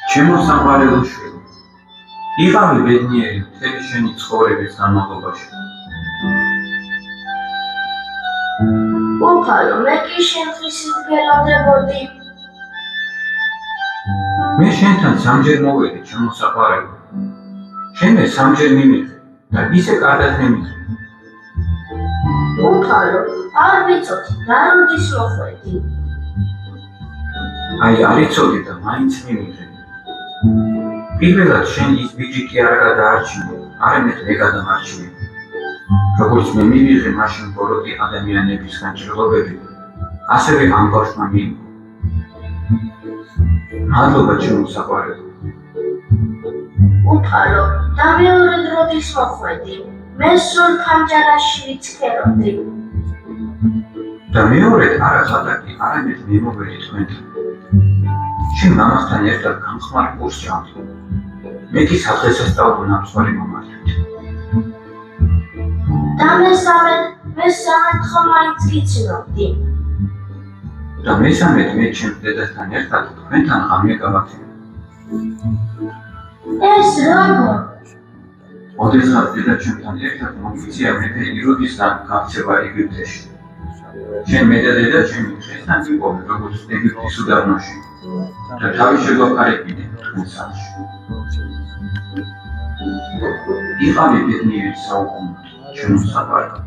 ჩემო სამყარო შვილი, იყავი ბედნიერი მთელი შენი ცხოვრების განმავლობაში. უფალო, მე კი შენთვის ველოდებოდი. მე შენთან სამჯერ მოვედი, ჩემო საყვარელო. შენ მე სამჯერ მიმიღე და ისე კარგად მემიღე. უფალო, არ ვიცოდი, რა როდის მოხვედი. აი, არ იცოდი და მაინც მიმიღე. პირველად შენ ის ბიჭი კი არ გადაარჩინე, არამედ მე გადამარჩინე. როგორც მე მივიღე მაშინ ბოროტი ადამიანების განჭირვებები, ასევე ამ ბავშვმა მიიღო. მადლობა ჩემო საყვარელო. უფალო, და მეორედ როდის მოხვედი? მე სულ ფანჯარაში ვიცქეროდი. და მეორედ არა ხატაკი, არამედ მე მოვედი თქვენთან. შენ მამასთან ერთად გამხმარ კურსს ჭამდი. მე კი სადღესასწაულო ნამსვარი მომართვით. და მესამედ ხო მაინც გიცნობდი. და მესამედ მე ჩემს დედასთან ერთად თქვენთან ღამე გავაქცევი. ეს როგორ? ოდესაც დედა ჩემთან ერთად მოგვიწია მეფე იროდისგან გაქცევა ეგვიპტეში. შენ მე და დედა ჩემი დღესთან ვიყავით როგორც ეგვიპტის უდაბნოში და თავი შეგვაფარებინე თქვენ სახლში. იყავი ბედნიერი საუკუნოდ ჩემო საყვარელო.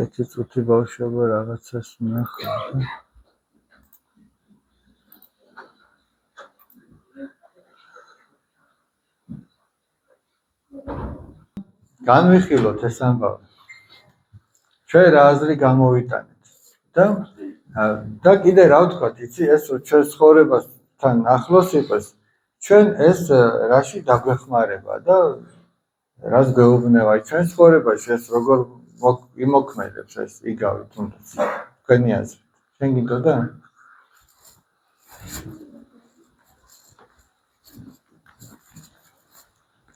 ერთი წუთი ბავშვობა რაღაცას ნახავ და განვიხილოთ ეს ამბავი. ჩვენ რა აზრი გამოვიტანეთ და კიდე რა ვთქვათ, იცი, ეს ჩვენ ცხოვრებასთან ახლოს იყოს, ჩვენ ეს რაში დაგვეხმარება და რას გვეუბნება ჩვენ ცხოვრებაში, ეს როგორ იმოქმედებს ეს იგავი თუნდაც თქვენი აზრით. შენ გინდოდა?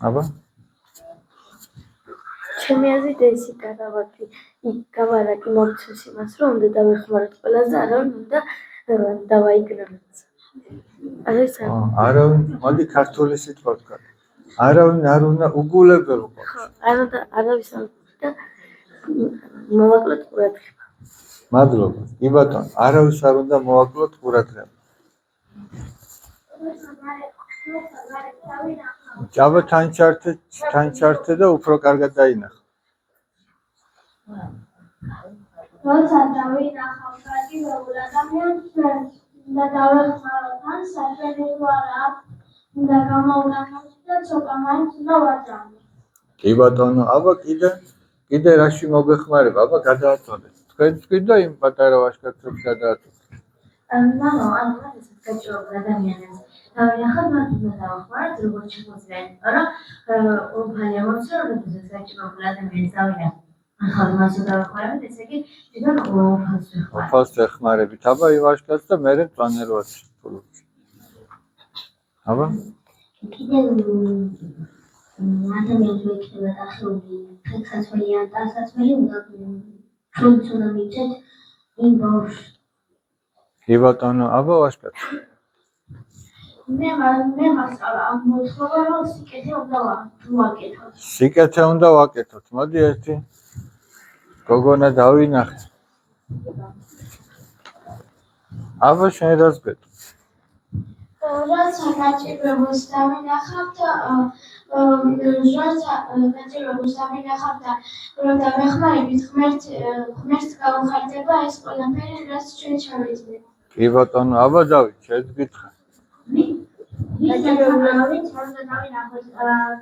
აბა? ჩემი აზრით ეს გავარაკი მომცეს იმას, რომ უნდა დავეხმაროთ ყველას და არავინ უნდა დავაიგნოროთ. არავინ, მოდი ქართული სიტყვა ვთქვა. არავინ არ უნდა უგულებელო ყავს. ანუ და არავის არ და მოვაკლოთ ყურადღება. მადლობა. კი ბატონო, არავის არ უნდა მოვაკლოთ ყურადღება. ჭაბა თან ჩართე და უფრო კარგად დაინახო. როცა დავინახავ გაჭირებულ ადამიანს და დავეხმაროთ ან საჭიროა რა უნდა გამოვანოთ და ცოტა მაინც უნდა ვაჭამოთ. კი ბატონო, აბა კიდე რაში მოგვეხმარება, აბა გადააწოდეთ. თქვენც კიდე იმ პატარა ვაჟკაცებს გადააწოდეთ. მამა, ანუ ეს გაჭირებულ ადამიანებს დავინახავ, მათ უნდა დავახმაროთ როგორც შეგვიძლია, მაგრამ უფალი ამბობს, რომ ეს გაჭირებულ ადამიანებს დავინახავ. ახლა მას უნდა დავახმაროთ, ესე იგი, თვითონ უფალს ვეხმარებით. უფალს ეხმარებით, აბა იმ ვაჟკაცს და მერე პლანერovat ფულობს. აბა? კიდე ადამიანს ვექნება დახეული ხეთსაცმელი ან დასაცმელი უნდა მიცეთ იმ ბავშვს. კი ბატონო, აბა ვაჟკაც. მე მასწავლა ამ მოთხოვა რომ სიკეთე უნდა ვაკეთოთ. სიკეთე უნდა ვაკეთოთ. მოდი ერთი გოგონა დავინახე. აბა შენ რას გეტყვი? როცა გაჭირებულს დავინახავ და რომ დავეხმარებით ღმერთს გავუხარდება ეს ყველაფერი რაც ჩვენ შევეძლებთ. კი ბატონო, აბა დავით, შენ გითხრა. გაჭირებულებით რომ დავინახოთ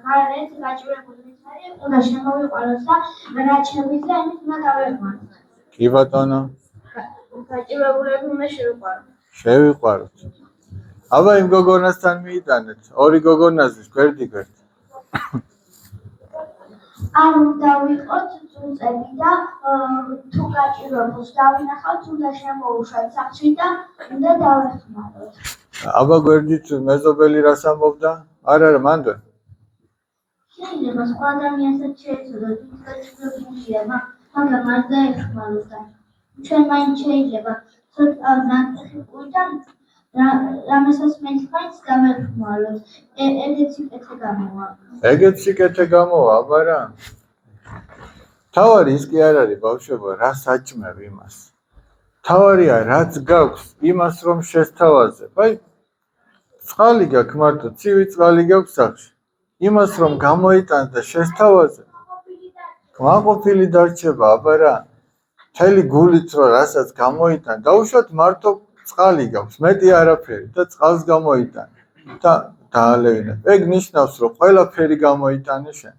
გარეთ გაჭირებული ვიცარი უნდა შემოვიყვანოთ და რაც შეგვიძლია იმით უნდა დავეხმაროთ. კი ბატონო. გაჭირებულები უნდა შევიყვანოთ. შევიყვაროთ. აბა იმ გოგონასთან მიიტანეთ. ორი გოგონაზის გვერდ-გვერდ. არ უნდა ვიყოთ წუწები და თუ გაჭირებულს დავინახავთ უნდა შემოუშვათ სახლში და უნდა დავეხმაროთ. აბა გვერდით მეზობელი რას ამბობდა? არა, მანდ. შეიძლება სხვა ადამიანსაც შეეცოდოთ ისწავლებელია, მაგრამ არ დაეხმაროთ. ჩვენ მაინც შეიძლება ცოტა ნაკლიდან რამესაც მეცხრაიც დავეხმაროთ. ეგეც სიკეთე გამოვა. ეგეც სიკეთე გამოვა, აბა რა. თავარი ის კი არ არის ბავშვებო, რას აჭმევ იმას. თავარია რაც გაქვს იმას რომ შესთავაზებ. აი წყალი გაქვს მარტო, ცივი წყალი გაქვს სახში. იმას რომ გამოიტანს და შესთავაზებ. კმაყოფილი დარჩება, აბა რა. მთელი გულით რომ რასაც გამოიტან, დაუშვათ მარტო წყალი გაქვს, მეტი არაფერი და წყალს გამოიტან და დაალევინებ. ეგ ნიშნავს რომ ყველაფერი გამოიტანე შენ.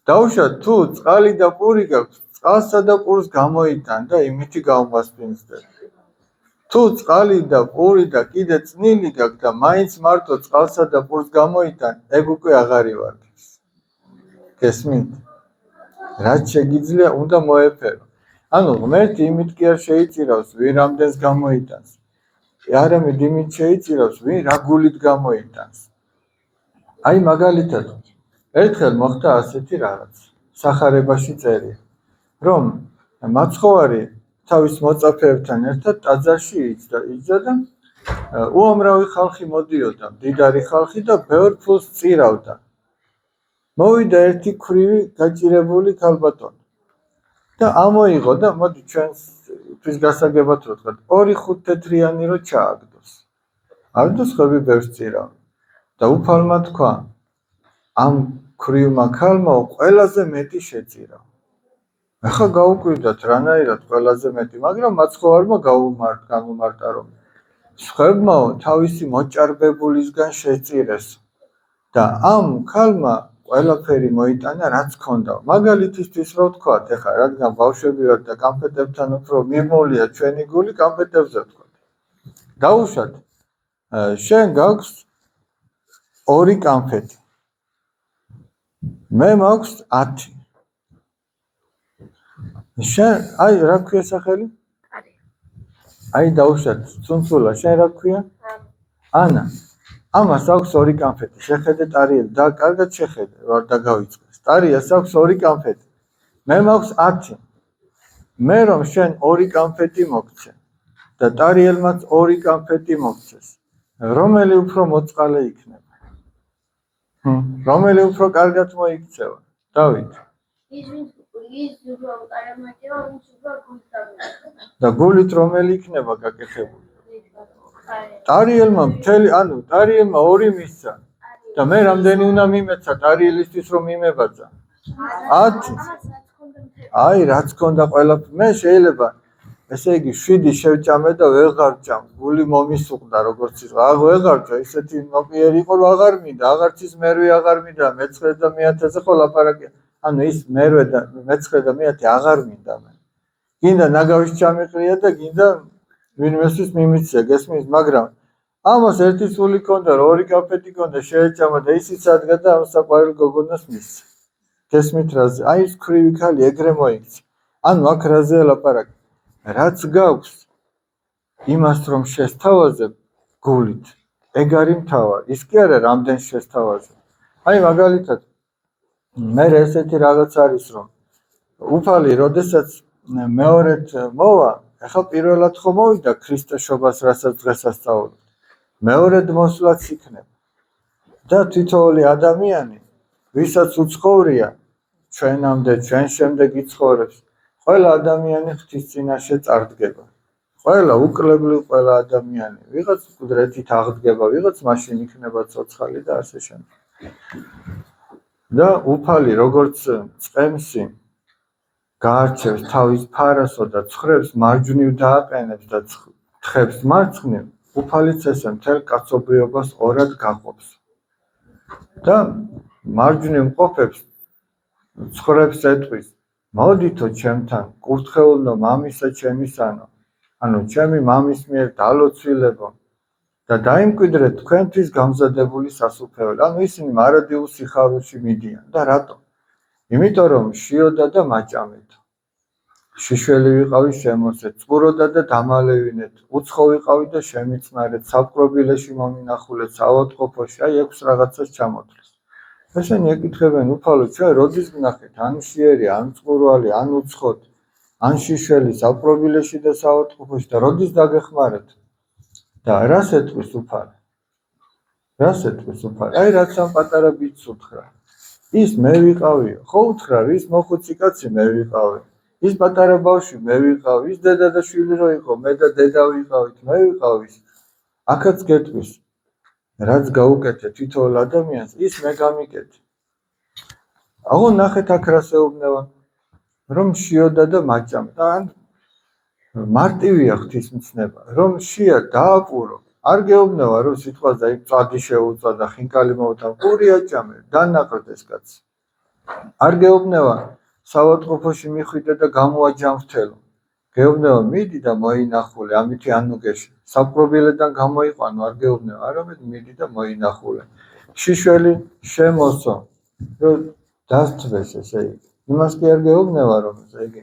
დაუშვათ თუ წყალი და პური გაქვს, წყალსა და პურს გამოიტან და იმითი გამოსპინძდებ. თუ წყალი და პური და კიდე წნილი გაქვს და მაინც მარტო წყალსა და პურს გამოიტან, ეგ უკვე აღარ ივარგებს. გესმით? რაც შეგიძლია უნდა მოეფერო. ანუ ღმერთი იმით კი არ შეიწირავს, ვინ რამდენს გამოიტანს. არამედ იმით შეიწირავს, ვინ რა გულით გამოიტანს. აი მაგალითად, ერთხელ მოხდა ასეთი რაღაც. სახარებაში წერია, რომ მაცხოვარი თავის მოწაფეებთან ერთად ტაძარში იჯდა და უამრავი ხალხი მოდიოდა, მდიდარი ხალხი და ბევრ ფულს წირავდა. მოვიდა ერთი ქვრივი გაჭირებული ქალბატონი და ამოიღო და მოდი ჩვენთვის გასაგებად რო თქვა, 2-5 თეთრიანი რო ჩააგდოს. აგდოს ხები ბევრს წირავ და უფალმა თქვა, ამ ქვრივმა ქალმა ყველაზე მეტი შეწირა. ახლა გაუკვირდათ რანაირად ყველაზე მეტი, მაგრამ მაცხოვარმა განუმარტა რომ სხვებმა თავისი მოჭარბებულისგან შეწირეს და ამ ქალმა ყველაფერი მოიტანა რაც ჰქონდა. მაგალითისთვის რო ვთქვათ, ეხლა რადგან ბავშვები ვართ და კამფეტებთან უფრო მიმოვლია ჩვენი გული, კამფეტებზე ვთქვათ. დაუშვათ, შენ გაქვს 2 კამფეტი. მე მაქვს 10. შენ აი რა ქვია სახელი? აი დაუშვათ, ცუნცულა, შენ რა ქვია? ანა. ამას აქვს 2 კამფეტი. შეხედე ტარიელი და კარგად შეხედე, რა დაგავიწყდეს. ტარიას აქვს 2 კამფეტი. მე მაქვს 10. მე რომ შენ 2 კამფეტი მოგცე და ტარიელმაც 2 კამფეტი მოგცეს. რომელი უფრო მოწყალე იქნება? რომელი უფრო კარგად მოიქცევა? დავით. და გულით რომელი იქნება გაკეთებული? ტარიელმა მთელი, ანუ ტარიელმა 2 მისცა და მე რამდენი უნდა მიმეცა ტარიელისთვის რომ მიმებაძა? 10. აი რაც ჰქონდა ყველაფერი, მე შეიძლება ესე იგი 7 შევჭამე და ვეღარ ჭამ, გული მომისუყდა როგორც ის, ვეღარ ჭა, ისეთი ნოყიერი იყო რომ აღარ მინდა, აღარც ის მერვე აღარ მინდა, მე-9 და მე-10-ზე ხო ლაპარაკია. ანუ ის მერვე და მე-9 და მე-10 აღარ მინდა მე. გინდა ნაგავის ჩამიყრია და გინდა ვინმესთვის მიმიცია, გესმის, მაგრამ ამას ერთი სული ჰქონდა, 2 კამფეტი ჰქონდა, შეეჭამა და ისიც ადგა და ამ საყვარელ გოგონას მისცა. გესმით რაზე? აი ეს ქვრივი ქალი ეგრე მოიქცა. ანუ აქ რაზეა ლაპარაკი? რაც გაქვს იმას რომ შესთავაზებ გულით, ეგ არის მთავარი. ის კი არა რამდენ შესთავაზებ. აი მაგალითად მე ესეთი რაღაც არის რომ უფალი როდესაც მეორედ მოვა, ახლა პირველად ხო მოვიდა ქრისტეშობას, რასაც დღესასწაულობთ. მეორედ მოსვლაც იქნება. და თითოეული ადამიანი, ვისაც უცხოვრია ჩვენამდე, ჩვენ შემდეგ იცხოვრებს, ყველა ადამიანი ღვთის წინაშე წარდგება. ყველა უკლებლივ ყველა ადამიანი, ვიღაც მკვდრეთით აღდგება, ვიღაც მაშინ იქნება ცოცხალი და ასე შემდეგ. და უფალი როგორც წყემსი გაარჩევს თავის ფარასო და ცხვრებს მარჯვნივ დააყენებს და თხებს მარცხნივ, უფალიც ესე მთელ კაცობრიობას ორად გაყოფს. და მარჯვნივ მყოფებს ცხვრებს ეტყვის, მოდითო ჩემთან, კურთხეულნო მამისა ჩემისანო, ანუ ჩემი მამის მიერ დალოცვილებო და დაიმკვიდრეთ თქვენთვის გამზადებული სასუფეველი. ანუ ისინი მარადიულ სიხარულში მიდიან და რატო? იმიტომ რომ შიოდა და მაჭამეთო. შიშველი ვიყავი შემოსეთ, წყუროდა და დამალევინეთ, უცხო ვიყავი და შემიწნარეთ, საპყრობილეში მომინახულეთ, საავადმყოფოში, აი 6 რაღაცას ჩამოთვლეს. ესენი ეკითხებენ უფალო, ჩვენ როდის ვნახეთ, ან შიერი, ან წყურვალი, ან უცხოთ, ან შიშველი საპყრობილეში და საავადმყოფოში და როდის დაგეხმარეთ? და რას ეტყვის უფალი? რას ეტყვის უფალი? აი რაც ამ პატარა ბიჭს უთხრა. ის მე ვიყავიო, ხო უთხრა, ის მოხუცი კაცი მე ვიყავი. ის პატარა ბავშვი მე ვიყავი, ის დედა და შვილი რო იყო, მე და დედა ვიყავით, მე ვიყავი. აქაც გეტყვის. რაც გაუკეთე თითოეულ ადამიანს, ის მე გამიკეთე. აღო ნახეთ აქ რას ეუბნევან, რომ შიოდა და მაჭამ და ან მარტივია ღვთისმცნება, რომ შია დააპურო. არ გეუბნება რომ სიტყვაზე აი წადი შეუწვა და ხინკალი მოვთან, პური აჭამე, დანაყრდეს კაცი. არ გეუბნება საავადმყოფოში მიხვიდე და გამოაჯამრთელო. გეუბნება მიდი და მოინახულე, ამითი ანუგეში. საპყრობილედან გამოიყვანო, არ გეუბნება, არამედ მიდი და მოინახულე. შიშველი შემოსო, რომ დასწრეს ესე იგი. იმას კი არ გეუბნება რომ ესე იგი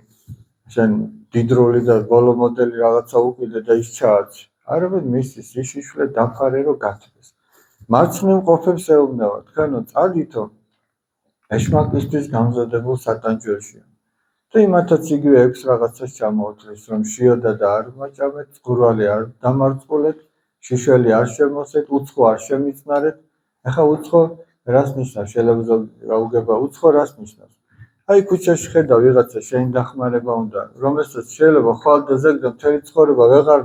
შენ დიდრული და ბოლო მოდელი რაღაცა უკიდე და ის ჩააცი. არამედ მისი სიშიშვლე დაფარე რომ გათბეს. მარცხნივ ყოფებს ეუბნება, თქვენო წადითო ეშმაკისთვის გამზადებულ სატანჯველშია. და იმათაც იგივე 6 რაღაცას ჩამოუთვლის, რომ შიოდა და არ მაჭამეთ, წყურვალი არ დამარწყულეთ, შიშველი არ შემოსეთ, უცხო არ შემიწნარეთ. ეხა უცხო რას ნიშნავს? შეიძლება გაუგება უცხო რას ნიშნავს? აი ქუჩაში ხედავ ვიღაცა შენ დახმარება უნდა, რომელსაც შეიძლება ხვალ და ზეგდა მთელი ცხოვრება ვეღარ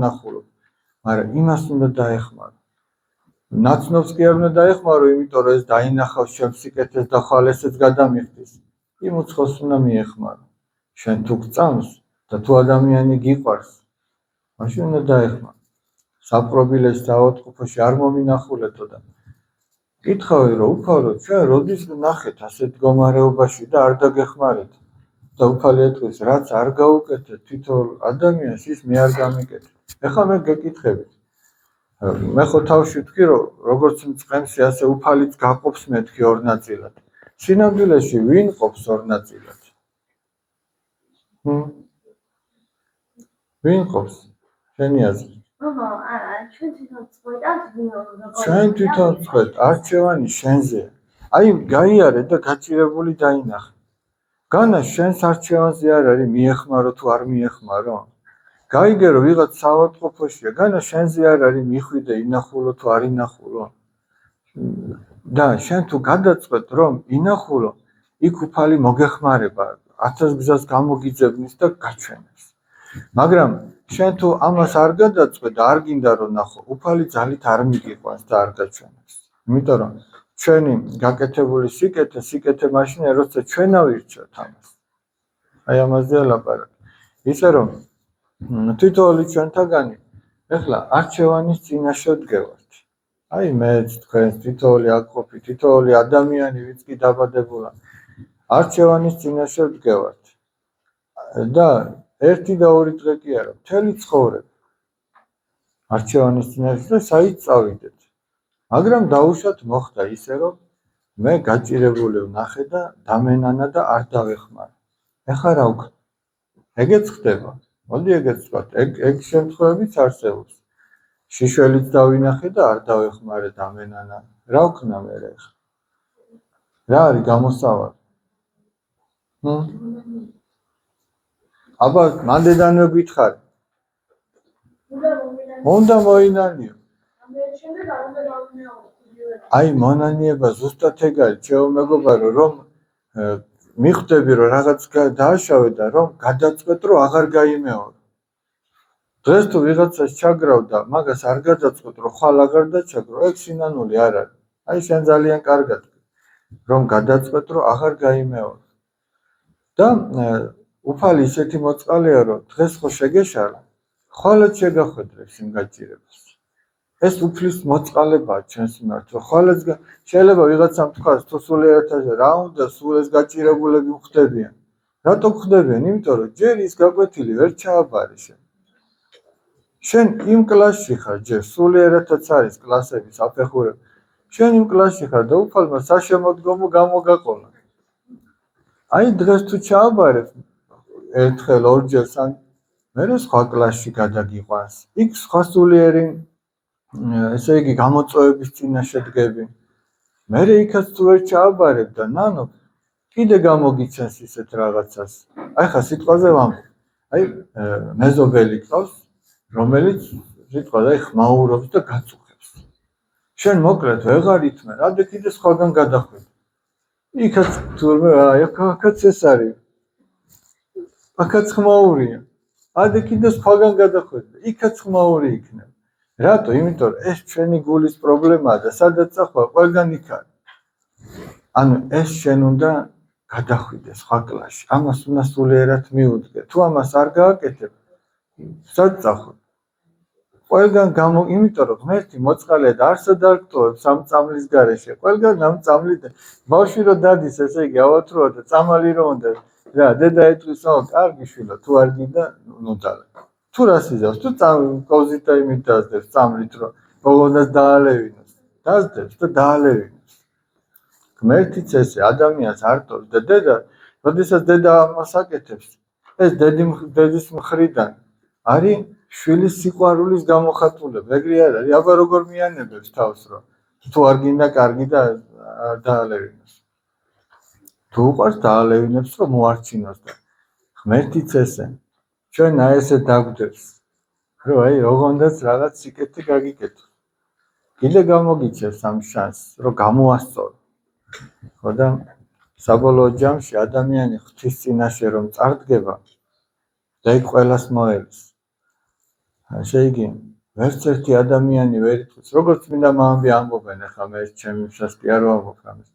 ნახულობ, მაგრამ იმას უნდა დაეხმარო. ნაცნობს კი არ უნდა დაეხმარო, იმიტომ რომ ეს დაინახავს ჩემს სიკეთეს და ხვალ ესეც გადამიხდის. იმ უცხოს უნდა მიეხმარო. შენ თუ გწამს და თუ ადამიანი გიყვარს, მაშინ უნდა დაეხმარო. საპყრობილეში საავადმყოფოში არ მომინახულეთო და კითხავი რომ უფალო, ჩვენ როდის ვნახეთ ასეთ მდგომარეობაში და არ დაგეხმარეთ? და უფალი ეტყვის, რაც არ გაუკეთეთ თითოეულ ადამიანს, ის მე არ გამიკეთე. ეხლა მე გეკითხებით. მე ხო თავში ვთქვი, რომ როგორც მწყემსი, ასე უფალიც გაყოფს მეთქი ორ ნაწილად. სინამდვილეში ვინ ყოფს ორ ნაწილად? ვინ ყოფს? შენი აზრით? ჩვენ თვითონ წყვეტავთ ჩვენ თვითონ წყვეტ, არჩევანი შენზეა. აი გაიარე და გაჭირებული დაინახე. განა შენს არჩევანზე არ არის მიეხმარო თუ არ მიეხმარო. გაიგე რომ ვიღაც საავადმყოფოშია, განა შენზე არ არის მიხვიდე ინახულო თუ არ ინახულო. და შენ თუ გადაწყვეტ რომ ინახულო, იქ უფალი მოგეხმარება, 1000 გზას გამოგიძებნის და გაჩვენებს. მაგრამ შენ თუ ამას არ გადაწყვეტ და არ გინდა რომ ნახო, უფალი ძალით არ მიგიყვანს და არ გაჩვენებს. იმიტომ რომ ჩვენი გაკეთებული სიკეთე მაშინაა, როცა ჩვენ ავირჩევთ ამას. აი ამაზეა ლაპარაკი. ისე რომ თითოეული ჩვენთაგანი ეხლა არჩევანის წინაშე ვდგევართ. აი მეც თქვენს თითოეული აქ ყოფი, თითოეული ადამიანი ვინც კი დაბადებულა არჩევანის წინაშე ვდგევართ. და 1 და 2 დღე კი არა, მთელი ცხოვრება არჩევანის წინაშე და საით წავიდეთ. მაგრამ დაუშვათ მოხდა ისე რომ მე გაჭირებული ვნახე და დამენანა და არ დავეხმარა. ეხლა რა ვქნა? ეგეც ხდება. მოდი ეგეც ვთქვათ, ეგ შემთხვევებიც არსებობს. შიშველიც დავინახე და არ დავეხმარე დამენანა. რა ვქნა მე ეხლა? რა არის გამოსავალი? აბა მანდედანვე გითხარი. უნდა მოინანიო. აი მონანიება ზუსტად ეგ არის, ჩემო მეგობარო, რომ მიხვდები რომ რაღაც დააშავე და რომ გადაწყვეტ რომ აღარ გაიმეორო. დღეს თუ ვიღაცას ჩაგრავ და მაგას არ გადაწყვეტ რომ ხვალ აღარ დაჩაგრო, ეგ სინანული არ არის. აი შენ ძალიან კარგად რომ გადაწყვეტ რომ აღარ გაიმეორო. და უფალი ისეთი მოწყალეა რომ დღეს ხო შეგეშალა, ხვალაც შეგახვედრებს იმ გაჭირებას. ეს უფლის მოწყალებაა ჩვენს მიმართ, რომ ხვალაც შეიძლება ვიღაცამ თქვას თუ სულიერად რა უნდა სულ ეს გაჭირებულები ხდებიან. რატო ხდებიან? იმიტომ რომ ჯერ ის გაკვეთილი ვერ ჩააბარე შენ. შენ იმ კლასში ხარ, ჯერ სულიერადაც არის კლასების აფეხურება. შენ იმ კლასში ხარ და უფალმა საშემოდგომო გამოგაყოლა. აი დღეს თუ ჩააბარებ, ერთხელ ორჯერ მე სხვა კლასში გადაგიყვანს. იქ სხვა სულიერი ესე იგი გამოწვევების წინაშე დგები. მე იქაც თუ ვერ ჩააბარებ და ნანო კიდე გამოგიცეს ისეთ რაღაცას. აი ხა სიტყვაზე ვამბობ. აი მეზობელი ყავს, რომელიც სიტყვაზე აი ხმაურობს და გაწუხებს. შენ მოკლედ ვეღარ ითმე, რადგან კიდე სხვაგან გადახვედი. იქაც თურმე აი აქაც ეს არის. აქაც ხმაურია. ადე კიდე სხვაგან გადახვედი. იქაც ხმაური იქნება. რატო? იმიტომ რომ ეს ჩვენი გულის პრობლემაა და სადაც ახლა ყველგან იქ არის. ანუ ეს შენ უნდა გადახვიდე სხვა კლასში. ამას უნდა სულიერად მიუდგე. თუ ამას არ გააკეთებ, საწახო. ყველგან იმიტომ რომ ღმერთი მოწყალე და არსად არ გტოვებს ამ წამლის გარეშე. ყველგან ამ წამლი და ბავშვი რო დადის, ესე იგი ავათროა და წამალი რო უნდა რა დედა ეტყვის, კარგი შვილო, თუ არ გინდა, ნუ დალე. თუ რას იზავს, თუ კოზით და იმით დაძდებს წამლით, რომ ბოლომდე დაალევინოს. დაძდებს და დაალევინოს. ღმერთიც ესე ადამიანს არ ტოვს და დედა, როდესაც დედა ამას აკეთებს, ეს დედის მხრიდან არის შვილის სიყვარულის გამოხატულება. ეგრე არ არის, აბა როგორ მიანებებს თავს, რომ თუ არ გინდა კარგი და დაალევინოს. თუ უყვარს დაალევინებს, რომ მოარჩინოს და ღმერთიც ესე. ჩვენ აი ესე დაგვდებს, რომ აი როგორაც რაღაც სიკეთე გაგიკეთო. კიდე გამოგიჩეს ამ შანსს, რომ გამოასწორო. ხო და საბოლოო ჯამში ადამიანი ღვთის წინაშე რომ წარდგება და იქ ყველას მოელის. შეიგი ვერც ერთი ადამიანი ვერ იტყვის, როგორც მინდა მამები ამბობენ, ახლა მე ჩემისას კი არ ვამბობ ამას.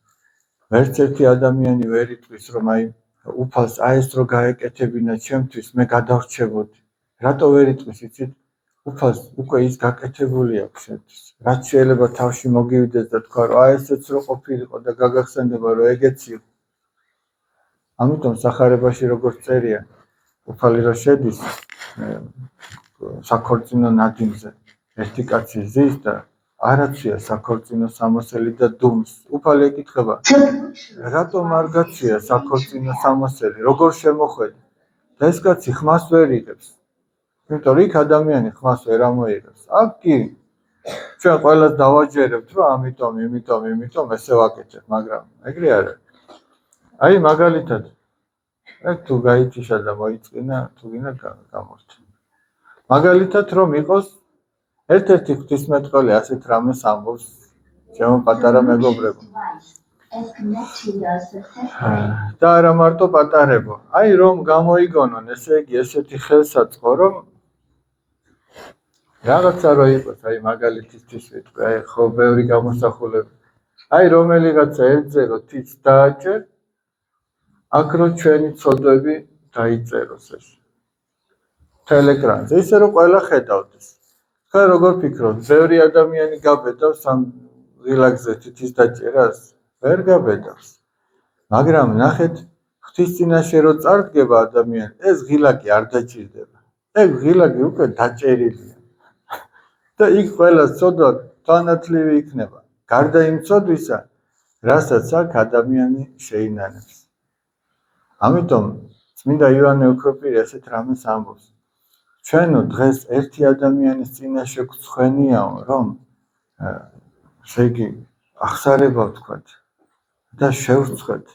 ვერც ერთი ადამიანი ვერ იტყვის, რომ აი უფალს აი ეს რო გაეკეთებინა ჩემთვის, მე გადავრჩებოდი. რატო ვერ იტყვის, იცით? უფალს უკვე ის გაკეთებული აქვს შენთვის. რაც შეიძლება თავში მოგივიდეს და თქვა, რომ აი ესეც რო ყოფილიყო და გაგახსენდება, რომ ეგეც იყო. ამიტომ სახარებაში როგორც წერია, უფალი რო შედის საქორწინო ნადიმზე, ერთი კაცი ზის და არაცია საქორწინო სამოსელი და დუმს. უფალი ეკითხება, რატომ არ გაცია საქორწინო სამოსელი, როგორ შემოხვედი? და ეს კაცი ხმას ვერ იღებს. იმიტომ რომ იქ ადამიანი ხმას ვერ ამოიღებს. აქ კი ჩვენ ყველას დავაჯერებთ, რომ ამიტომ ესე ვაკეთებ, მაგრამ ეგრე არ არის. აი მაგალითად, ეგ თუ გაიჩიშა და მოიწყინა, თუ გინდა გამორჩა. მაგალითად რომ იყოს ერთ-ერთი ღვთისმეტყველი ასეთ რამეს ამბობს ჩემო პატარა მეგობრებო. და არა მარტო პატარებო. აი რომ გამოიგონონ, ესე იგი ესეთი ხელსაწყო, რომ რაღაცა რო იყოს, აი მაგალითისთვის ვიტყვი, აი ხო ბევრი გამოსახულება. აი რომელიღაცა ერთზე თიც დააჭერ, აქ რო ჩვენი ცოდვები დაიწეროს ეს. ტელეკრანზე, ისე რომ ყველა ხედავდეს. ხა როგორ ფიქრობთ, ბევრი ადამიანი გაბედავს ამ ღილაკზე თითის დაჭერას? ვერ გაბედავს. მაგრამ ნახეთ, ღვთის წინაშე რო წარდგება ადამიანი, ეს ღილაკი არ დაჭირდება. ეგ ღილაკი უკვე დაჭერილია. და იქ ყველა ცოდვა თანათლივი იქნება. გარდა იმ ცოდვისა, რასაც აქ ადამიანი შეინანებს. ამიტომ წმინდა იოანე ოქროპირი ასეთ რამეს ამბობს. ჩვენო დღეს ერთი ადამიანის წინაშე გვცხვენიაო, რომ ესე იგი ახსარება ვთქვათ და შევრცხვეთ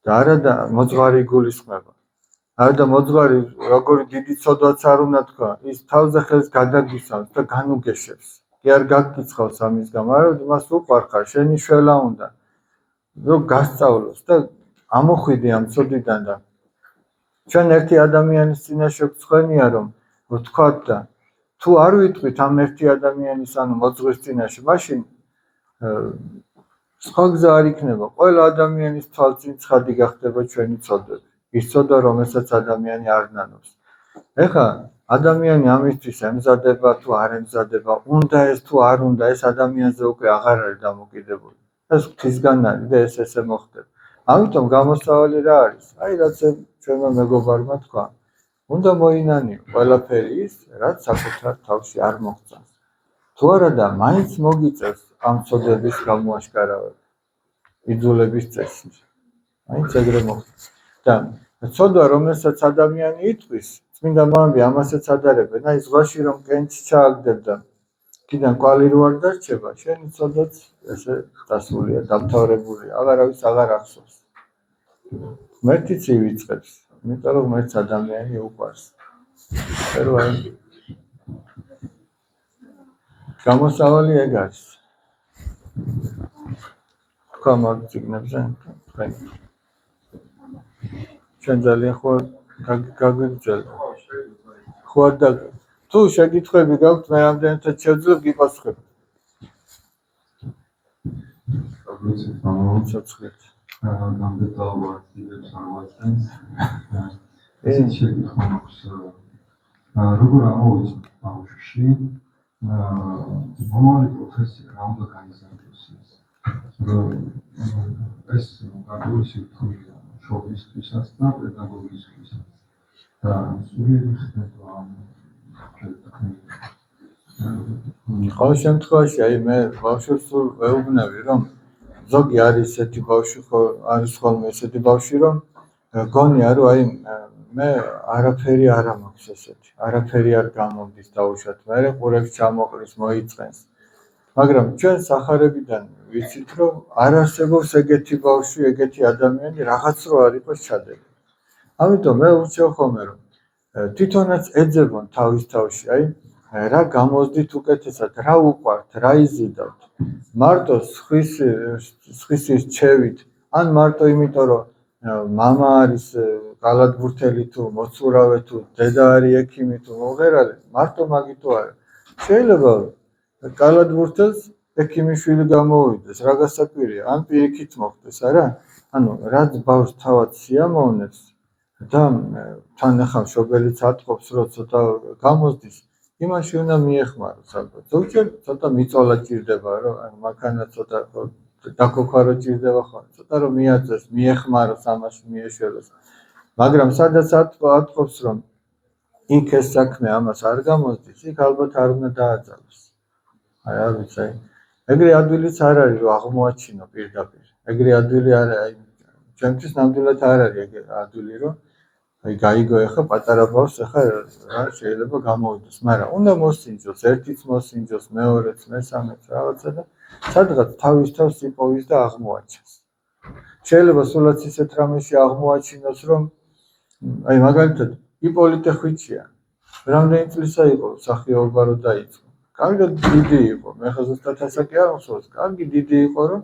და არა და მოძღვარი გულისხმება. არა და მოძღვარი როგორი დიდი ცოდვაც არ უნდა თქვა, ის თავზე ხელს გადაგისვამს და განუგეშებს. კი არ გაგკითხავს ამის გამო, არა მას უყვარხარ, შენი შველა უნდა რომ გასწავლოს და ამოხვიდე ამ ცოდვიდან და ჩვენ ერთი ადამიანის წინაშე გვცხვენია, რომ ვთქვათ და თუ არ ვიტყვით ამ ერთი ადამიანის ანუ მოძღვრის წინაშე, მაშინ სხვა გზა არ იქნება. ყველა ადამიანის თვალწინ ცხადი გახდება ჩვენი ცოდვები. ის ცოდვა, რომელსაც ადამიანი არ ნანობს. ეხლა ადამიანი ამისთვის ემზადება თუ არ ემზადება, უნდა ეს თუ არ უნდა, ეს ადამიანზე უკვე აღარ არის დამოკიდებული. ეს ღვთისგან არის და ეს ესე მოხდება. ამიტომ გამოსავალი რა არის? აი რაც ჩვენმა მეგობარმა თქვა, უნდა მოინანიო ყველაფერი ის, რაც საკუთარ თავში არ მოღწევს. თუ არა და მაინც მოგიწევს ამ ცოდვების გამოაშკარავება. იძულების წესში. მაინც ეგრე მოხდება. და ცოდვა რომელსაც ადამიანი იტყვის, წმინდა მამები ამასაც ადარებენ, აი ზღვაში რომ კენჭი ჩააგდებდა, კიდან კვალი რო არ დარჩება, შენი ცოდვაც ესე დასულია, დამთავრებულია, აღარავის აღარ ახსოვს. ღმერთიც ივიწყებს, იმიტომ რომ ღმერთს ადამიანი უყვარს. რო აი გამოსავალი ეგ არის. თქვა მაგ წიგნებზე, თქვენ ჩვენ ძალიან ხო გაგვიგრძელდა. ხო და თუ შეკითხვები გაქვთ, მე რამდენადაც შევძლებ გიპასუხებ. ცოცხლით. გამდიდრება ძილებს ამოაწყენს. ეს შეკითხვა მაქვს. როგორ ამოვიცნოთ ბავშვში მომავალი პროფესია რა უნდა გაიზარდოს ეს? ეს გარკვეული სიტყვია შობლისთვისაც და პედაგოგისთვისაც. და სულიერი ხდება ამ ყოველ შემთხვევაში აი მე ბავშვებს ვეუბნები რომ ზოგი არის ესეთი ბავშვი ხო არის ხოლმე ესეთი ბავშვი რომ გონია რომ აი მე არაფერი არ მაქვს ესეთი არაფერი არ გამომდის დაუშვათ მე ყურებს ჩამოყრის მოიწყენს მაგრამ ჩვენ სახარებიდან ვიცით რომ არ არსებობს ეგეთი ბავშვი ეგეთი ადამიანი რაღაც რო არ იყოს ჩადებული ამიტომ მე ვუჩვევ ხოლმე რომ თვითონაც ეძებონ თავის თავში აი რა გამოსდით უკეთესად რა უყვართ რა იზიდავთ მარტო სხვის რჩევით ან მარტო იმიტომ რომ მამა არის გალადბურთელი თუ მოცურავე თუ დედა არის ექიმი თუ მომღერალი მარტო მაგითო არა შეიძლება გალადბურთელს ექიმის შვილი გამოვიდეს რა გასაკვირია ან პირიქით მოხდეს არა ანუ რაც ბავშვს თავად სიამოვნებს და თან ახლა მშობელიც ატყობს რომ ცოტა გამოსდის იმაში უნდა მიეხმაროს ალბათ ზოგჯერ ცოტა მიწოლა ჭირდება რომ ანუ მანქანა ცოტა დაკოქარო ჭირდება ხოლმე ცოტა რომ მიაწეს მიეხმაროს ამაში მიეშველოს მაგრამ სადაც ატყობს რომ იქ ეს საქმე ამას არ გამოსდის იქ ალბათ არ უნდა დააძალოს აი არ ვიცი აი ეგრე ადვილიც არ არის რომ აღმოაჩინო პირდაპირ ეგრე ადვილი არ არის ჩემთვის ნამდვილად არ არის ეგრე ადვილი რომ აი გაიგო ახლა პატარა ბავშვს ახლა რა შეიძლება გამოვიდეს მაგრამ უნდა მოსინჯოს ერთიც მოსინჯოს მეორეც მესამეც რაღაცა და სადღაც თავის თავს იპოვის და აღმოაჩენს შეიძლება სულაც ისეთ რამეში აღმოაჩინოს რომ აი მაგალითად იპოლიტე ხვიჩია რამდენი წლისა იყო მსახიობობა რო დაიწყო კარგი დიდი იყო მე ხა ზუსტად ასაკი არ მსურს კარგი დიდი იყო რომ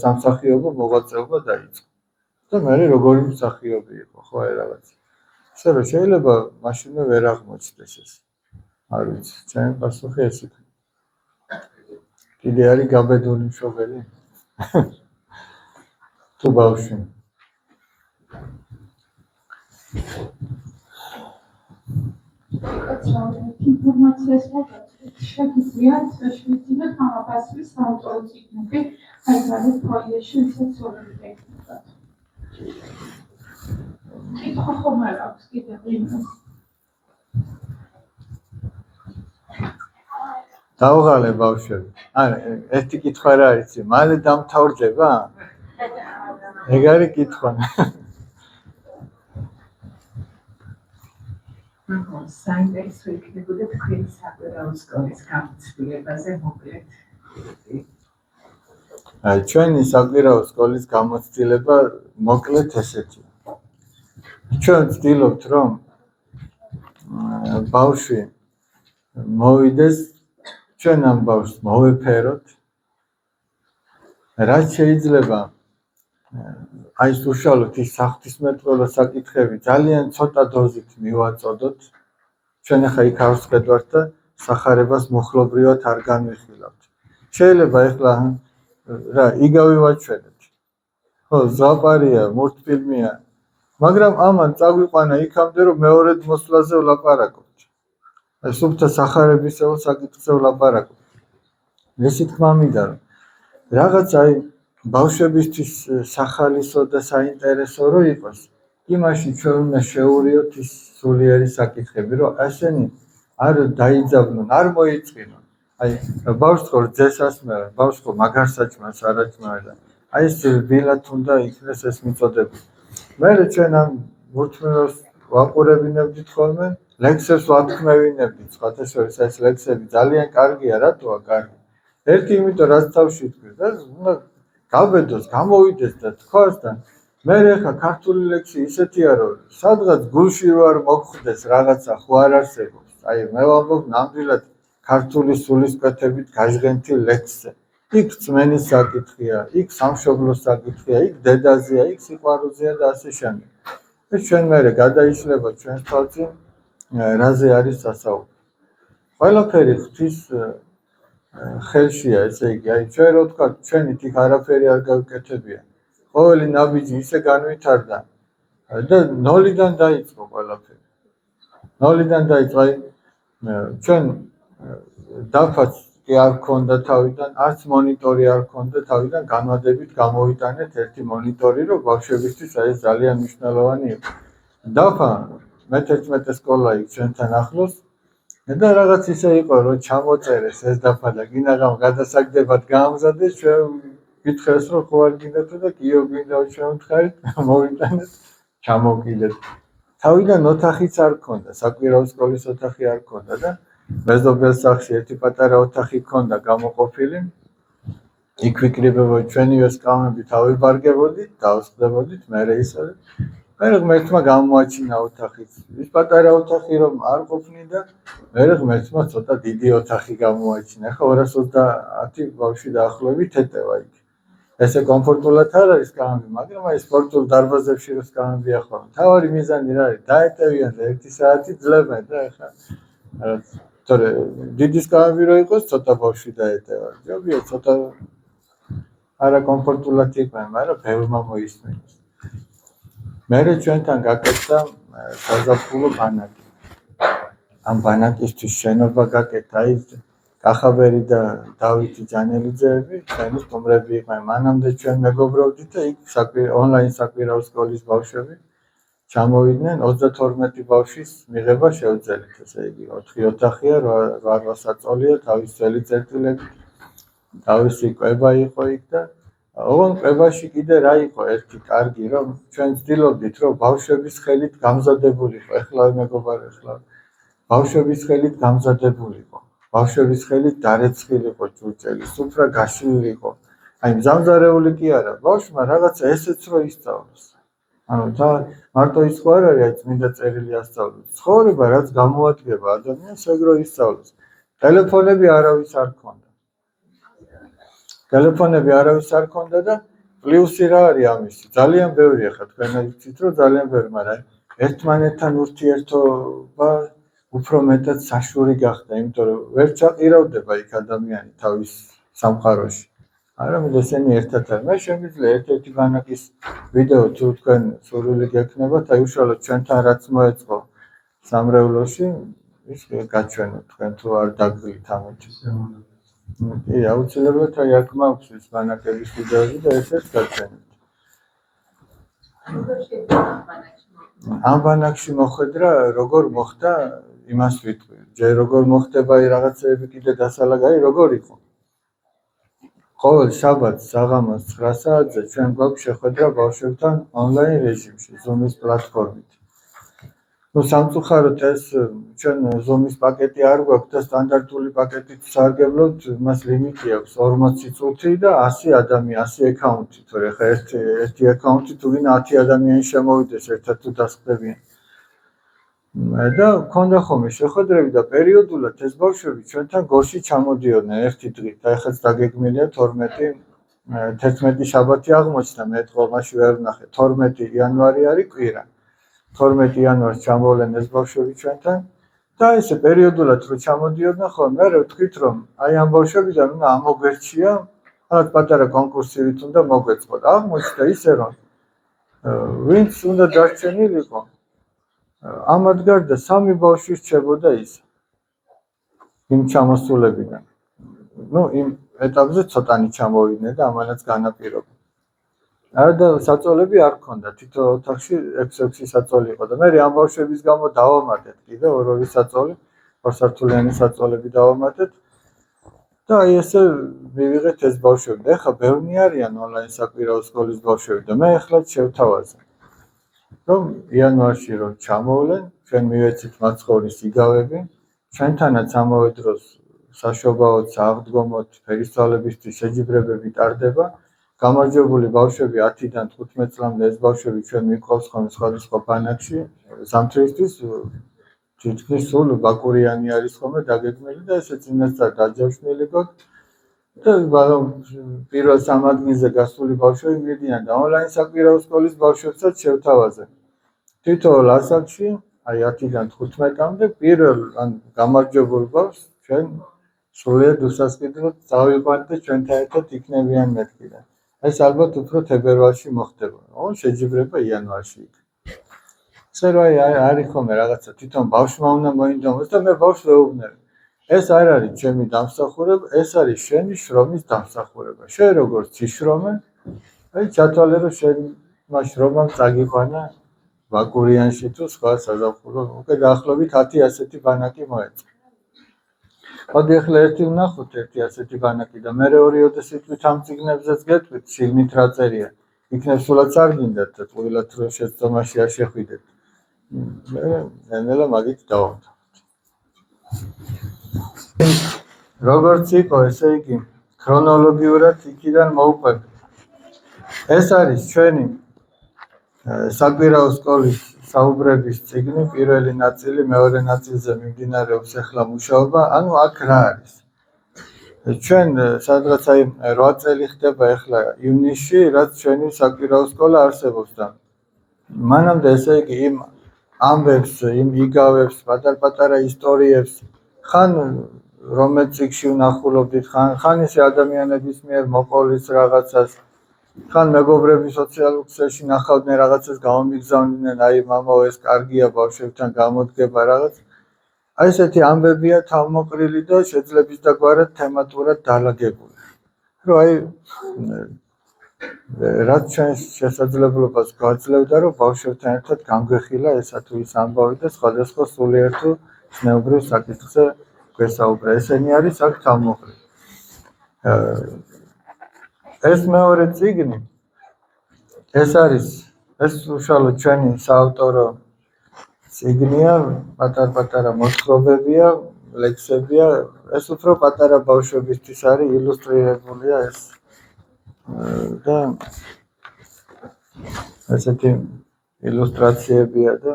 სამსახიობო მოღვაწეობა დაიწყო და მე როგორი მსახიობი იყო ხო აი რაღაც ისე რომ შეიძლება მაშინვე ვერ აღმოჩნდეს ეს არ ვიცი ჩემი პასუხი ეს იქნება კიდე არის გაბედული მშობელი თუ ბავშვი ინფორმაციას შეგიძლიათ შევიდეთ ამապასუხის საავტორო წიგნები აი გარეთ ფოიეში ისეთ სოლიდები კითხვა ხომ არ აქვს კიდევ იმას დავღალე ბავშვები ან ერთი კითხვა რა არის მალე დამთავრდება ეგ არის კითხვა საინტერესო იქნებოდა თქვენი საკვირაო სკოლის გამოცდილებაზე მოკლედ. აი ჩვენი საკვირაო სკოლის გამოცდილება მოკლედ ესეთი. ჩვენ ვცდილობთ რომ ბავშვი მოვიდეს ჩვენ ამ ბავშვს მოვეფეროთ რაც შეიძლება აი უშუალოდ ის საღვთისმეტყველო საკითხები ძალიან ცოტა დოზით მივაწოდოთ ჩვენ ახლა იქ არ ვხედავთ და სახარებას მოხლობრივად არ განვიხილავთ შეიძლება ახლა რა იგავი ვაჩვენებთ ხო ზაპარია მულტფილმია მაგრამ ამან წაგვიყვანა იქამდე რომ მეორედ მოსვლაზე ვლაპარაკობთ აი სუფთა სახარებისეულ საკითხზე ვლაპარაკობთ ესე თქმა მინდა რომ რაღაც აი ბავშვებისთვის სახალისო და საინტერესო რო იყოს იმაში ჩვენ უნდა შევურიოთ ის სულიერი საკითხები რომ ასენი არ დაიძაბნონ არ მოიწყინონ აი ბავშვს ხო ძეს ასმევენ ბავშვს ხო მაგარსაჭმელს არაჭმევენ აი ეს ბილად უნდა იქნეს ეს მიწოდები მე ჩვენ ამ მურთმევას ვაყურებინებდით ხოლმე, ლექსებს ვათქმევინებდით, სხვათა შორის ეს ლექსები ძალიან კარგია, რატოა კარგი? ერთი იმიტომ რაც თავში თქვი და უნდა გავბედოს, გამოვიდეს და თქვას და მე ხა ქართული ლექსი ისეთია რომ სადღაც გულში რო არ მოგხვდეს რაღაცა ხო არ არსებობს. აი მე ვამბობ ნამდვილად ქართული სულისკვეთებით გაჟღენთი ლექსზე. იქ წმენის საკითხია, იქ სამშობლოს საკითხია, იქ დედაზეა, იქ სიყვარულზეა და ასე შემდეგ. ეს ჩვენ მერე გადაიშლება ჩვენს თავში რაზე არის სასაუბრო. ყველაფერი ღვთის ხელშია, ესე იგი, აი ჩვენ რო ვთქვათ, ჩვენით იქ არაფერი არ გავიკეთებია. ყოველი ნაბიჯი ისე განვითარდა და ნოლიდან დაიწყო ყველაფერი. ნოლიდან დაიწყო, აი ჩვენ დაფაც კი არ ქონდა თავიდან, არც მონიტორი არ ქონდა თავიდან, განვადებით გამოვიტანეთ ერთი მონიტორი, რომ ბავშვებისთვის აი ეს ძალიან მნიშვნელოვანი იყო. დაფა მე-11 სკოლა იქ ჩვენთან ახლოს და რაღაც ისე იყო, რომ ჩამოწერეს ეს დაფა და გინაღამ გადასაგდებად გაამზადეს, ჩვენ გითხრეს, რომ ხო არ გინდათ და კიო გვინდა შემოთხარით, მოვიტანეთ, ჩამოვკიდეთ. თავიდან ოთახიც არ ქონდა, საკვირაო სკოლის ოთახი არ ქონდა და მეზობელ სახლში ერთი პატარა ოთახი ქონდა გამოყოფილი. იქ ვიკრიბებოდი ჩვენივე სკამებით ავიბარგებოდით, დავსხდებოდით, მერე ისე. მე ღმერთმა გამოაჩინა ოთახიც. ის პატარა ოთახი რომ არ ყოფნიდა, მე ღმერთმა ცოტა დიდი ოთახი გამოაჩინა. ხო 230 ბავშვი დაახლოებით ეტევა იქ. ესე კომფორტულად არ არის სკამები, მაგრამ აი სპორტულ დარბაზებში რო სკამებია ხოლმე. თავარი მიზანი რა არის? დაეტევიან და 1 საათი ძლებენ და ეხლა თორე დიდი სკამები რო იყოს, ცოტა ბავშვი დაეტევა. ჯობია ცოტა არაკომფორტულად იყვნენ, მაგრამ ბევრმა მოისმინეს. მერე ჩვენთან გაკეთდა საზაფხულო ბანაკი. ამ ბანაკისთვის შენობა გაკეთდა, აი კახაბერი და დავითი ჯანელიძეები, ჩვენი სტუმრები იყვნენ. მანამდე ჩვენ მეგობრობდით და იქ ონლაინ საკვირაო სკოლის ბავშვები ჩამოვიდნენ 32 ბავშვის მიღება შევძელით, ესე იგი 4 ოთახია, 8 საწოლია, თავის ძველი წერტილებით, თავისი კვება იყო იქ და ოღონ კვებაში კიდე რა იყო ერთი კარგი, რომ ჩვენ ვცდილობდით, რომ ბავშვების ხელით გამზადებულიყო, ეხლა მეგობარებო, ბავშვების ხელით გამზადებულიყო, ბავშვების ხელით დარეცხილიყო ჭურჭელი, სუფრა გაშლილიყო. აი მზამზარეული კი არა, ბავშვმა რაღაცა ესეც რო ისწავლოს. ანუ და მარტო ის ხო არ არის, აი წმინდა წერილი ასწავლოს. ცხოვრება რაც გამოადგება ადამიანს, ეგ რო ისწავლოს. ტელეფონები არავის არ ქონდა. ტელეფონები არავის არ ქონდა და პლუსი რა არის ამისი? ძალიან ბევრია ხა თქვენ იცით, რომ ძალიან ბევრი, მაგრამ ერთმანეთთან ურთიერთობა უფრო მეტად საშუალო გახდა, იმიტომ რომ ვერ ჩაყირავდება იქ ადამიანი თავის სამყაროში. არამედ ესენი ერთად არის. მე შემიძლია ერთ-ერთი ბანაკის ვიდეო თუ თქვენ სურვილი გექნებათ, აი უშუალოდ ჩვენთან რაც მოეწყო სამრევლოში, ის გაჩვენოთ თქვენ თუ არ დაგგლით ამით. კი, აუცილებლად აი აქ მაქვს ის ბანაკების ვიდეოები და ესეც გაჩვენებთ. ამ ბანაკში მოხვედრა როგორ მოხდა, იმას ვიტყვი. ჯერ როგორ მოხდება აი რაღაცეები კიდე დასალაგარი, როგორ იყო? ყოველ შაბათს საღამოს 9 საათზე ჩვენ გვაქვს შეხვედრა ბავშვებთან ონლაინ რეჟიმში, Zoom-ის პლატფორმით. ну სამწუხაროდ ეს ჩვენ Zoom-ის პაკეტი არ გვაქვს და სტანდარტული პაკეტით სარგებლობთ, მას ლიმიტი აქვს 40 წუთი და 100 ადამიანი, 100 აკაუნტი, თორე ხა ერთი აკაუნტი თუ ვინ 10 ადამიანი შემოვიდეს ერთად თუ დასხდებიან. და მქონდა ხოლმე შეხვედრები და პერიოდულად ეს ბავშვები ჩვენთან გორში ჩამოდიოდნენ ერთი დღით. აი ხაც დაგეგმილია 11 შაბათი აღმოჩნდა, მე თორმაში ვერ ვნახე. 12 იანვარი არის კვირა. 12 იანვარს ჩამოვლენ ეს ბავშვები ჩვენთან და ესე პერიოდულად რო ჩამოდიოდნენ ხოლმე, მე ვთქვით რომ აი ამ ბავშვებიდან უნდა ამოგვერჩია, რაღაც პატარა კონკურსივით უნდა მოგვეწყოთ. აღმოჩნდა ისე რომ ვინც უნდა დარჩენილიყო ამად გარდა 3 ბავშვი რჩებოდა ის იმ ჩამოსულებიდან. ну იმ ეტაპზე ცოტანი ჩამოვიდნენ და ამანაც განაპირობა. არა და საწოლები არ ქონდა, თითო ოთახში 6 საწოლი იყო და მე ამ ბავშვების გამო დავამატეთ კიდე 2 საწოლი, 2 სართულიანი საწოლები დავამატეთ და აი ესე მივიღეთ ეს ბავშვები. ეხლა ბევრი არიან ონლაინ საკვირაო სკოლის ბავშვები და მე ეხლა შევთავაზე. რომ იანვარში რომ ჩამოვლენ, ჩვენ მივეცით მაცხოვრის იგავები, ჩვენთანაც ამავე დროს საშობაოთ, აღდგომოთ, ფერისცვალებისთვის შეჯიბრებები ტარდება. გამარჯვებული ბავშვები 10-დან 15 წლამდე ეს ბავშვები ჩვენ მიყავს ხოლმე სხვადასხვა ბანაკში, ზამთრისთვის თითქმის სულ ბაკურიანი არის ხოლმე დაგეგმილი და ესე წინასწარ დაჯავშნილი გვაქვს. და მაგრამ პირველ სამ ადგილზე გასული ბავშვები მიდიან და ონლაინ საკვირაო სკოლის ბავშვებსაც შევთავაზებ. თითოეულ ასაკში, აი 10-დან 15-მდე პირველ ან გამარჯვებულ ბავშვს ჩვენ სრულიად უსასყიდლოდ წავიყვანთ და ჩვენთან ერთად იქნებიან მეთქიდან. ეს ალბათ უფრო თებერვალში მოხდება. შეჯიბრება იანვარში. ესე რომ არის ხოლმე რაღაცა თვითონ ბავშვმა უნდა მოინდომოს და მე ბავშვს ვეუბნები. ეს არ არის ჩემი დამსახურება, ეს არის შენი შრომის დამსახურება. შენ როგორც იშრომე, აი ჩათვალე რომ შენ მას შრომამ წაგიყვანა ბაკურიანში თუ სხვა საზაფხულო, უკვე დაახლოებით 10 ასეთი ბანაკი მოეწყო. მოდი ახლა ერთი ვნახოთ ერთი ასეთი ბანაკი და მე ორი ოდესითვით ამ წიგნებზეც გეტყვით ფილმით რა წერია. იქნებ სულაც არ გინდათ და ყველათ რო შეცდომაში არ შეხვიდეთ. ნელა მაგით დავამთავრეთ. როგორც იყო, ესე იგი, ქრონოლოგიურად იქიდან მოვყვებით. ეს არის ჩვენი საკვირაო სკოლის საუბრების წიგნი, პირველი ნაწილი, მეორე ნაწილზე მიმდინარეობს ახლა მუშაობა, ანუ აქ რა არის? ჩვენ სადღაც აი 8 წელი ხდება ახლა ივნისში, რაც ჩვენი საკვირაო სკოლა არსებობს და მანამდე ესე იგი იმ ამბებს, იმ იგავებს, პატარ-პატარა ისტორიებს ხან რომელიც წიგნში ვნახულობდით, ხან ისე ადამიანების მიერ მოყოლის რაღაცას, ხან მეგობრები სოციალურ ქსელში ნახავდნენ რაღაცას გამომიგზავნიდნენ, აი მამაო ეს კარგია ბავშვებთან გამოდგება რაღაც. აი ესეთი ამბებია თავმოყრილი და შეძლების დაგვარად თემატურად დალაგებული. რომ აი რაც ჩვენს შესაძლებლობას გვაძლევდა, რომ ბავშვებთან ერთად გამგვეხილა ესა თუ ის ამბავი და სხვადასხვა სულიერ თუ ზნეობრივ საკითხზე გვესაუბრა. ესენი არის აქ თავმოყრილი. ეს მეორე წიგნი, ეს უშუალოდ ჩვენი საავტორო წიგნია, პატარ-პატარა მოთხრობებია, ლექსებია, ეს უფრო პატარა ბავშვებისთვის არის, ილუსტრირებულია ეს და ესეთი ილუსტრაციებია და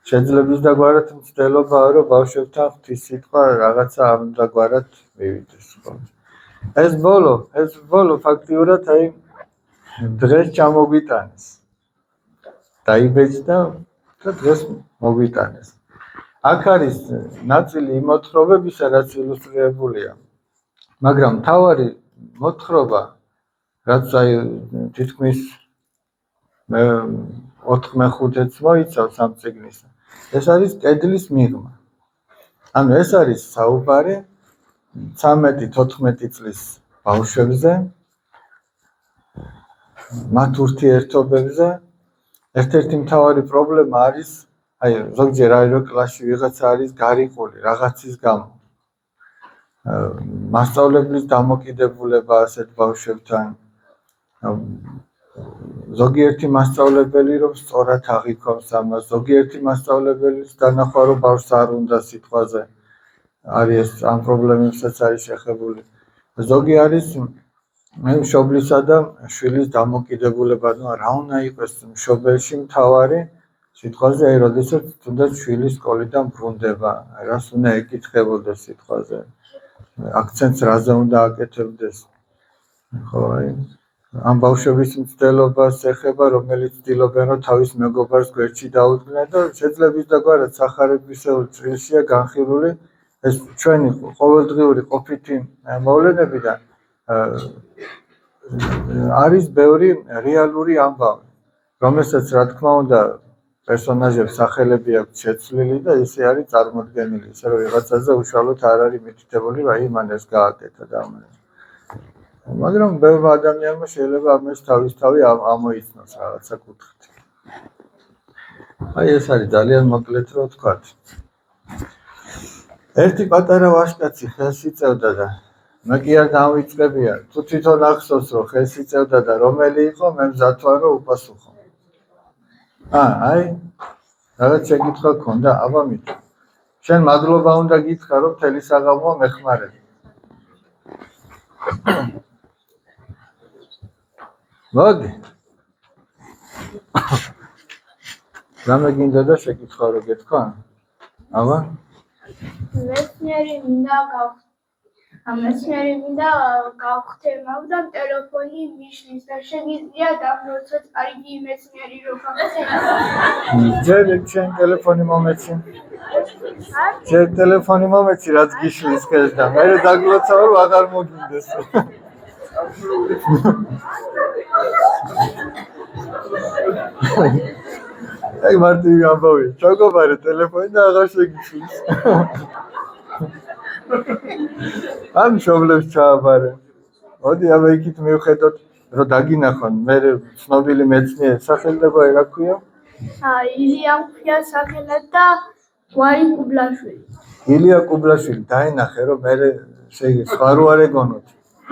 შეძლების დაგვარად მცდელობაა, რომ ბავშვებთან ღვთისმსიტყვა რაღაცა ამგვარად მივიდეს. ეს ბოლო ფაქტიურად აი დღეს ჩამოგვიტანეს. დაიბეჭდა და დღეს მოგვიტანეს. აქ არის ნაწილი იმ მოთხრობებისა, რაც ილუსტრირებულია. მაგრამ მთავარი მოთხრობა, რაც აი თითქმის 4/5-ს მოიცავს ამ წიგნისა, ეს არის კედლის მიღმა. ანუ ეს არის საუბარი 13-14 წლის ბავშვებზე, მათ ურთიერთობებზე. ერთ-ერთი მთავარი პრობლემა არის, აი ზოგჯერ არის რომ კლასში ვიღაცა არის გარიყული რაღაცის გამო. მასწავლებლის დამოკიდებულება ასეთ ბავშვებთან. ზოგიერთი მასწავლებელი რომ სწორად აღიქვამს ამას, ზოგიერთი მასწავლებლის დანახვა რომ ბავშვს არ უნდა სიტყვაზე არის ამ პრობლემებსაც არის შეხებული. ზოგი არის მშობლისა და შვილის დამოკიდებულება, ну რა უნდა იყოს მშობელში მთავარი სიტყვაზე, აი როდესაც თუნდაც შვილი სკოლიდან ბრუნდება, რას უნდა ეკითხებოდეს სიტყვაზე, აქცენტს რაზე უნდა აკეთებდეს. ხო, აი ამ ბავშვების მცდელობას ეხება, რომელიც ცდილობენ რომ თავის მეგობარს გვერდში დაუდგნენ და შეძლების დაგვარად სახარებისეულ წრილშია განხილული ეს ჩვენი ყოველდღიური ყოფითი მოვლენებიდან არის ბევრი რეალური ამბავი, რომელსაც რა თქმა უნდა პერსონაჟებს სახელები აქვს შეცვლილი და ისე არის წარმოდგენილი, ისე რომ ვიღაცაზე უშუალოდ არ არის მითითებული, აი მან ეს გააკეთა და მაგრამ ბევრ ადამიანმა შეიძლება ამას თავისთავად ამოიცნოს რაღაცა კუთხით. აი ეს არის ძალიან მოკლედ რო ვთქვათ. ერთი პატარა ვაჟკაცი ხელს იწევდა და მე კი არ გამვიწყებია. თუ თვითონ ახსოვს რომ ხეს იწევდა და რომელი იყო, მე მზად ვარ რომ უპასუხო. აი რაღაც შეკითხვა გქონდა, აბა მით. შენ მადლობა უნდა გითხრა რომ მთელი საღამოა მეხმარები. მოდი. რამე გინდა და შეკითხვა რო გეთქვა? აბა მეცნიერი მინდა გავხდემავ და ტელეფონი მიშლის და შეგიძლია დამროცოთ კარგი მეცნიერი რო გავხდე. ჯერ შენ ტელეფონი მომეცი. შენ ტელეფონი მომეცი რაც გიშლის ხეს და მე დაგლოცავ რომ აღარ მოგინდეს. აი მარტივი ამბავია. ჩაგობარე ტელეფონი და აღარ შეგიშლის. ამ შობლებს ჩააბარე. მოდი აბა იქით მივხედოთ რომ დაგინახონ მე ცნობილი მეცნიერი სახელდება რა ქვია? ილია მქვია სახელად და გვარი კუბლაშვილი. ილია კუბლაშვილი დაინახე რომ მე სხვა რო არ ეგონოთ.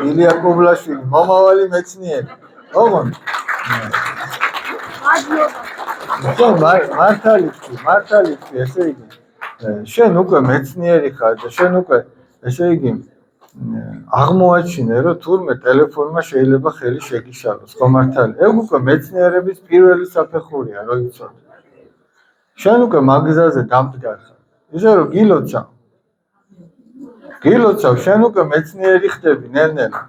ილია კუბლაშვილი მომავალი მეცნიერი. ოღონდ. მართალი ესე იგი. შენ უკვე მეცნიერი ხარ და შენ უკვე ესე იგი აღმოაჩინე რომ თურმე ტელეფონმა შეიძლება ხელი შეგიშალოს, ხო მართალი? ეგ უკვე მეცნიერების პირველი საფეხურია, რო იცოდე. შენ უკვე მაგზაზე დამდგარ ხარ. ისე რომ გილოცავ, შენ უკვე მეცნიერი ხდები, ნელ-ნელა.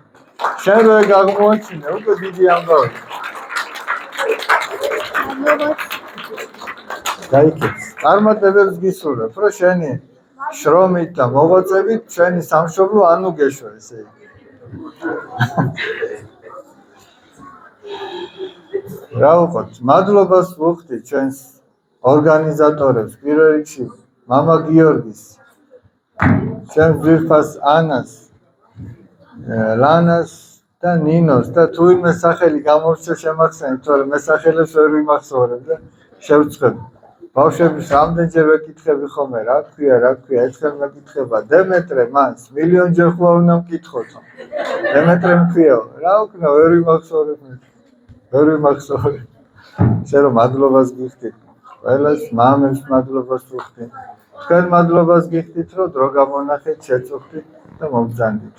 შენ რო ეგ აღმოაჩინე, უკვე დიდი ამბავია. გაიქეც. წარმატებებს გისურვებ, რომ შენი შრომით და მოღვაწებით შენი სამშობლო ანუ გეშვა ესე იგი. რა ვუყოთ, მადლობას ვუხდით ჩვენს ორგანიზატორებს, პირველ რიგში მამა გიორგის, ჩვენს ძვირფას ანას, ლანას და ნინოს და თუ იმე სახელი გამორჩა შემახსენით, თორემ მე სახელებს ვერ ვიმახსოვრებ და შევწყვეტ. ბავშვების რამდენჯერ ვეკითხები ხოლმე, რა ქვია, ერთხელ მეკითხება დემეტრე მას, მილიონჯერ ხო უნდა მკითხოთო. დემეტრე მქვიაო, რა უკნა ვერ ვიმახსოვრებ. შენ რომ მადლობას გიხდით, ყველას მამებს მადლობას ვუხდით. თქვენ მადლობას გიხდით, რომ დრო გამონახეთ, შეწუხდით და მომბრძანდით.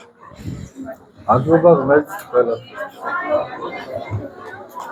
მადლობა ღმერთს ყველას.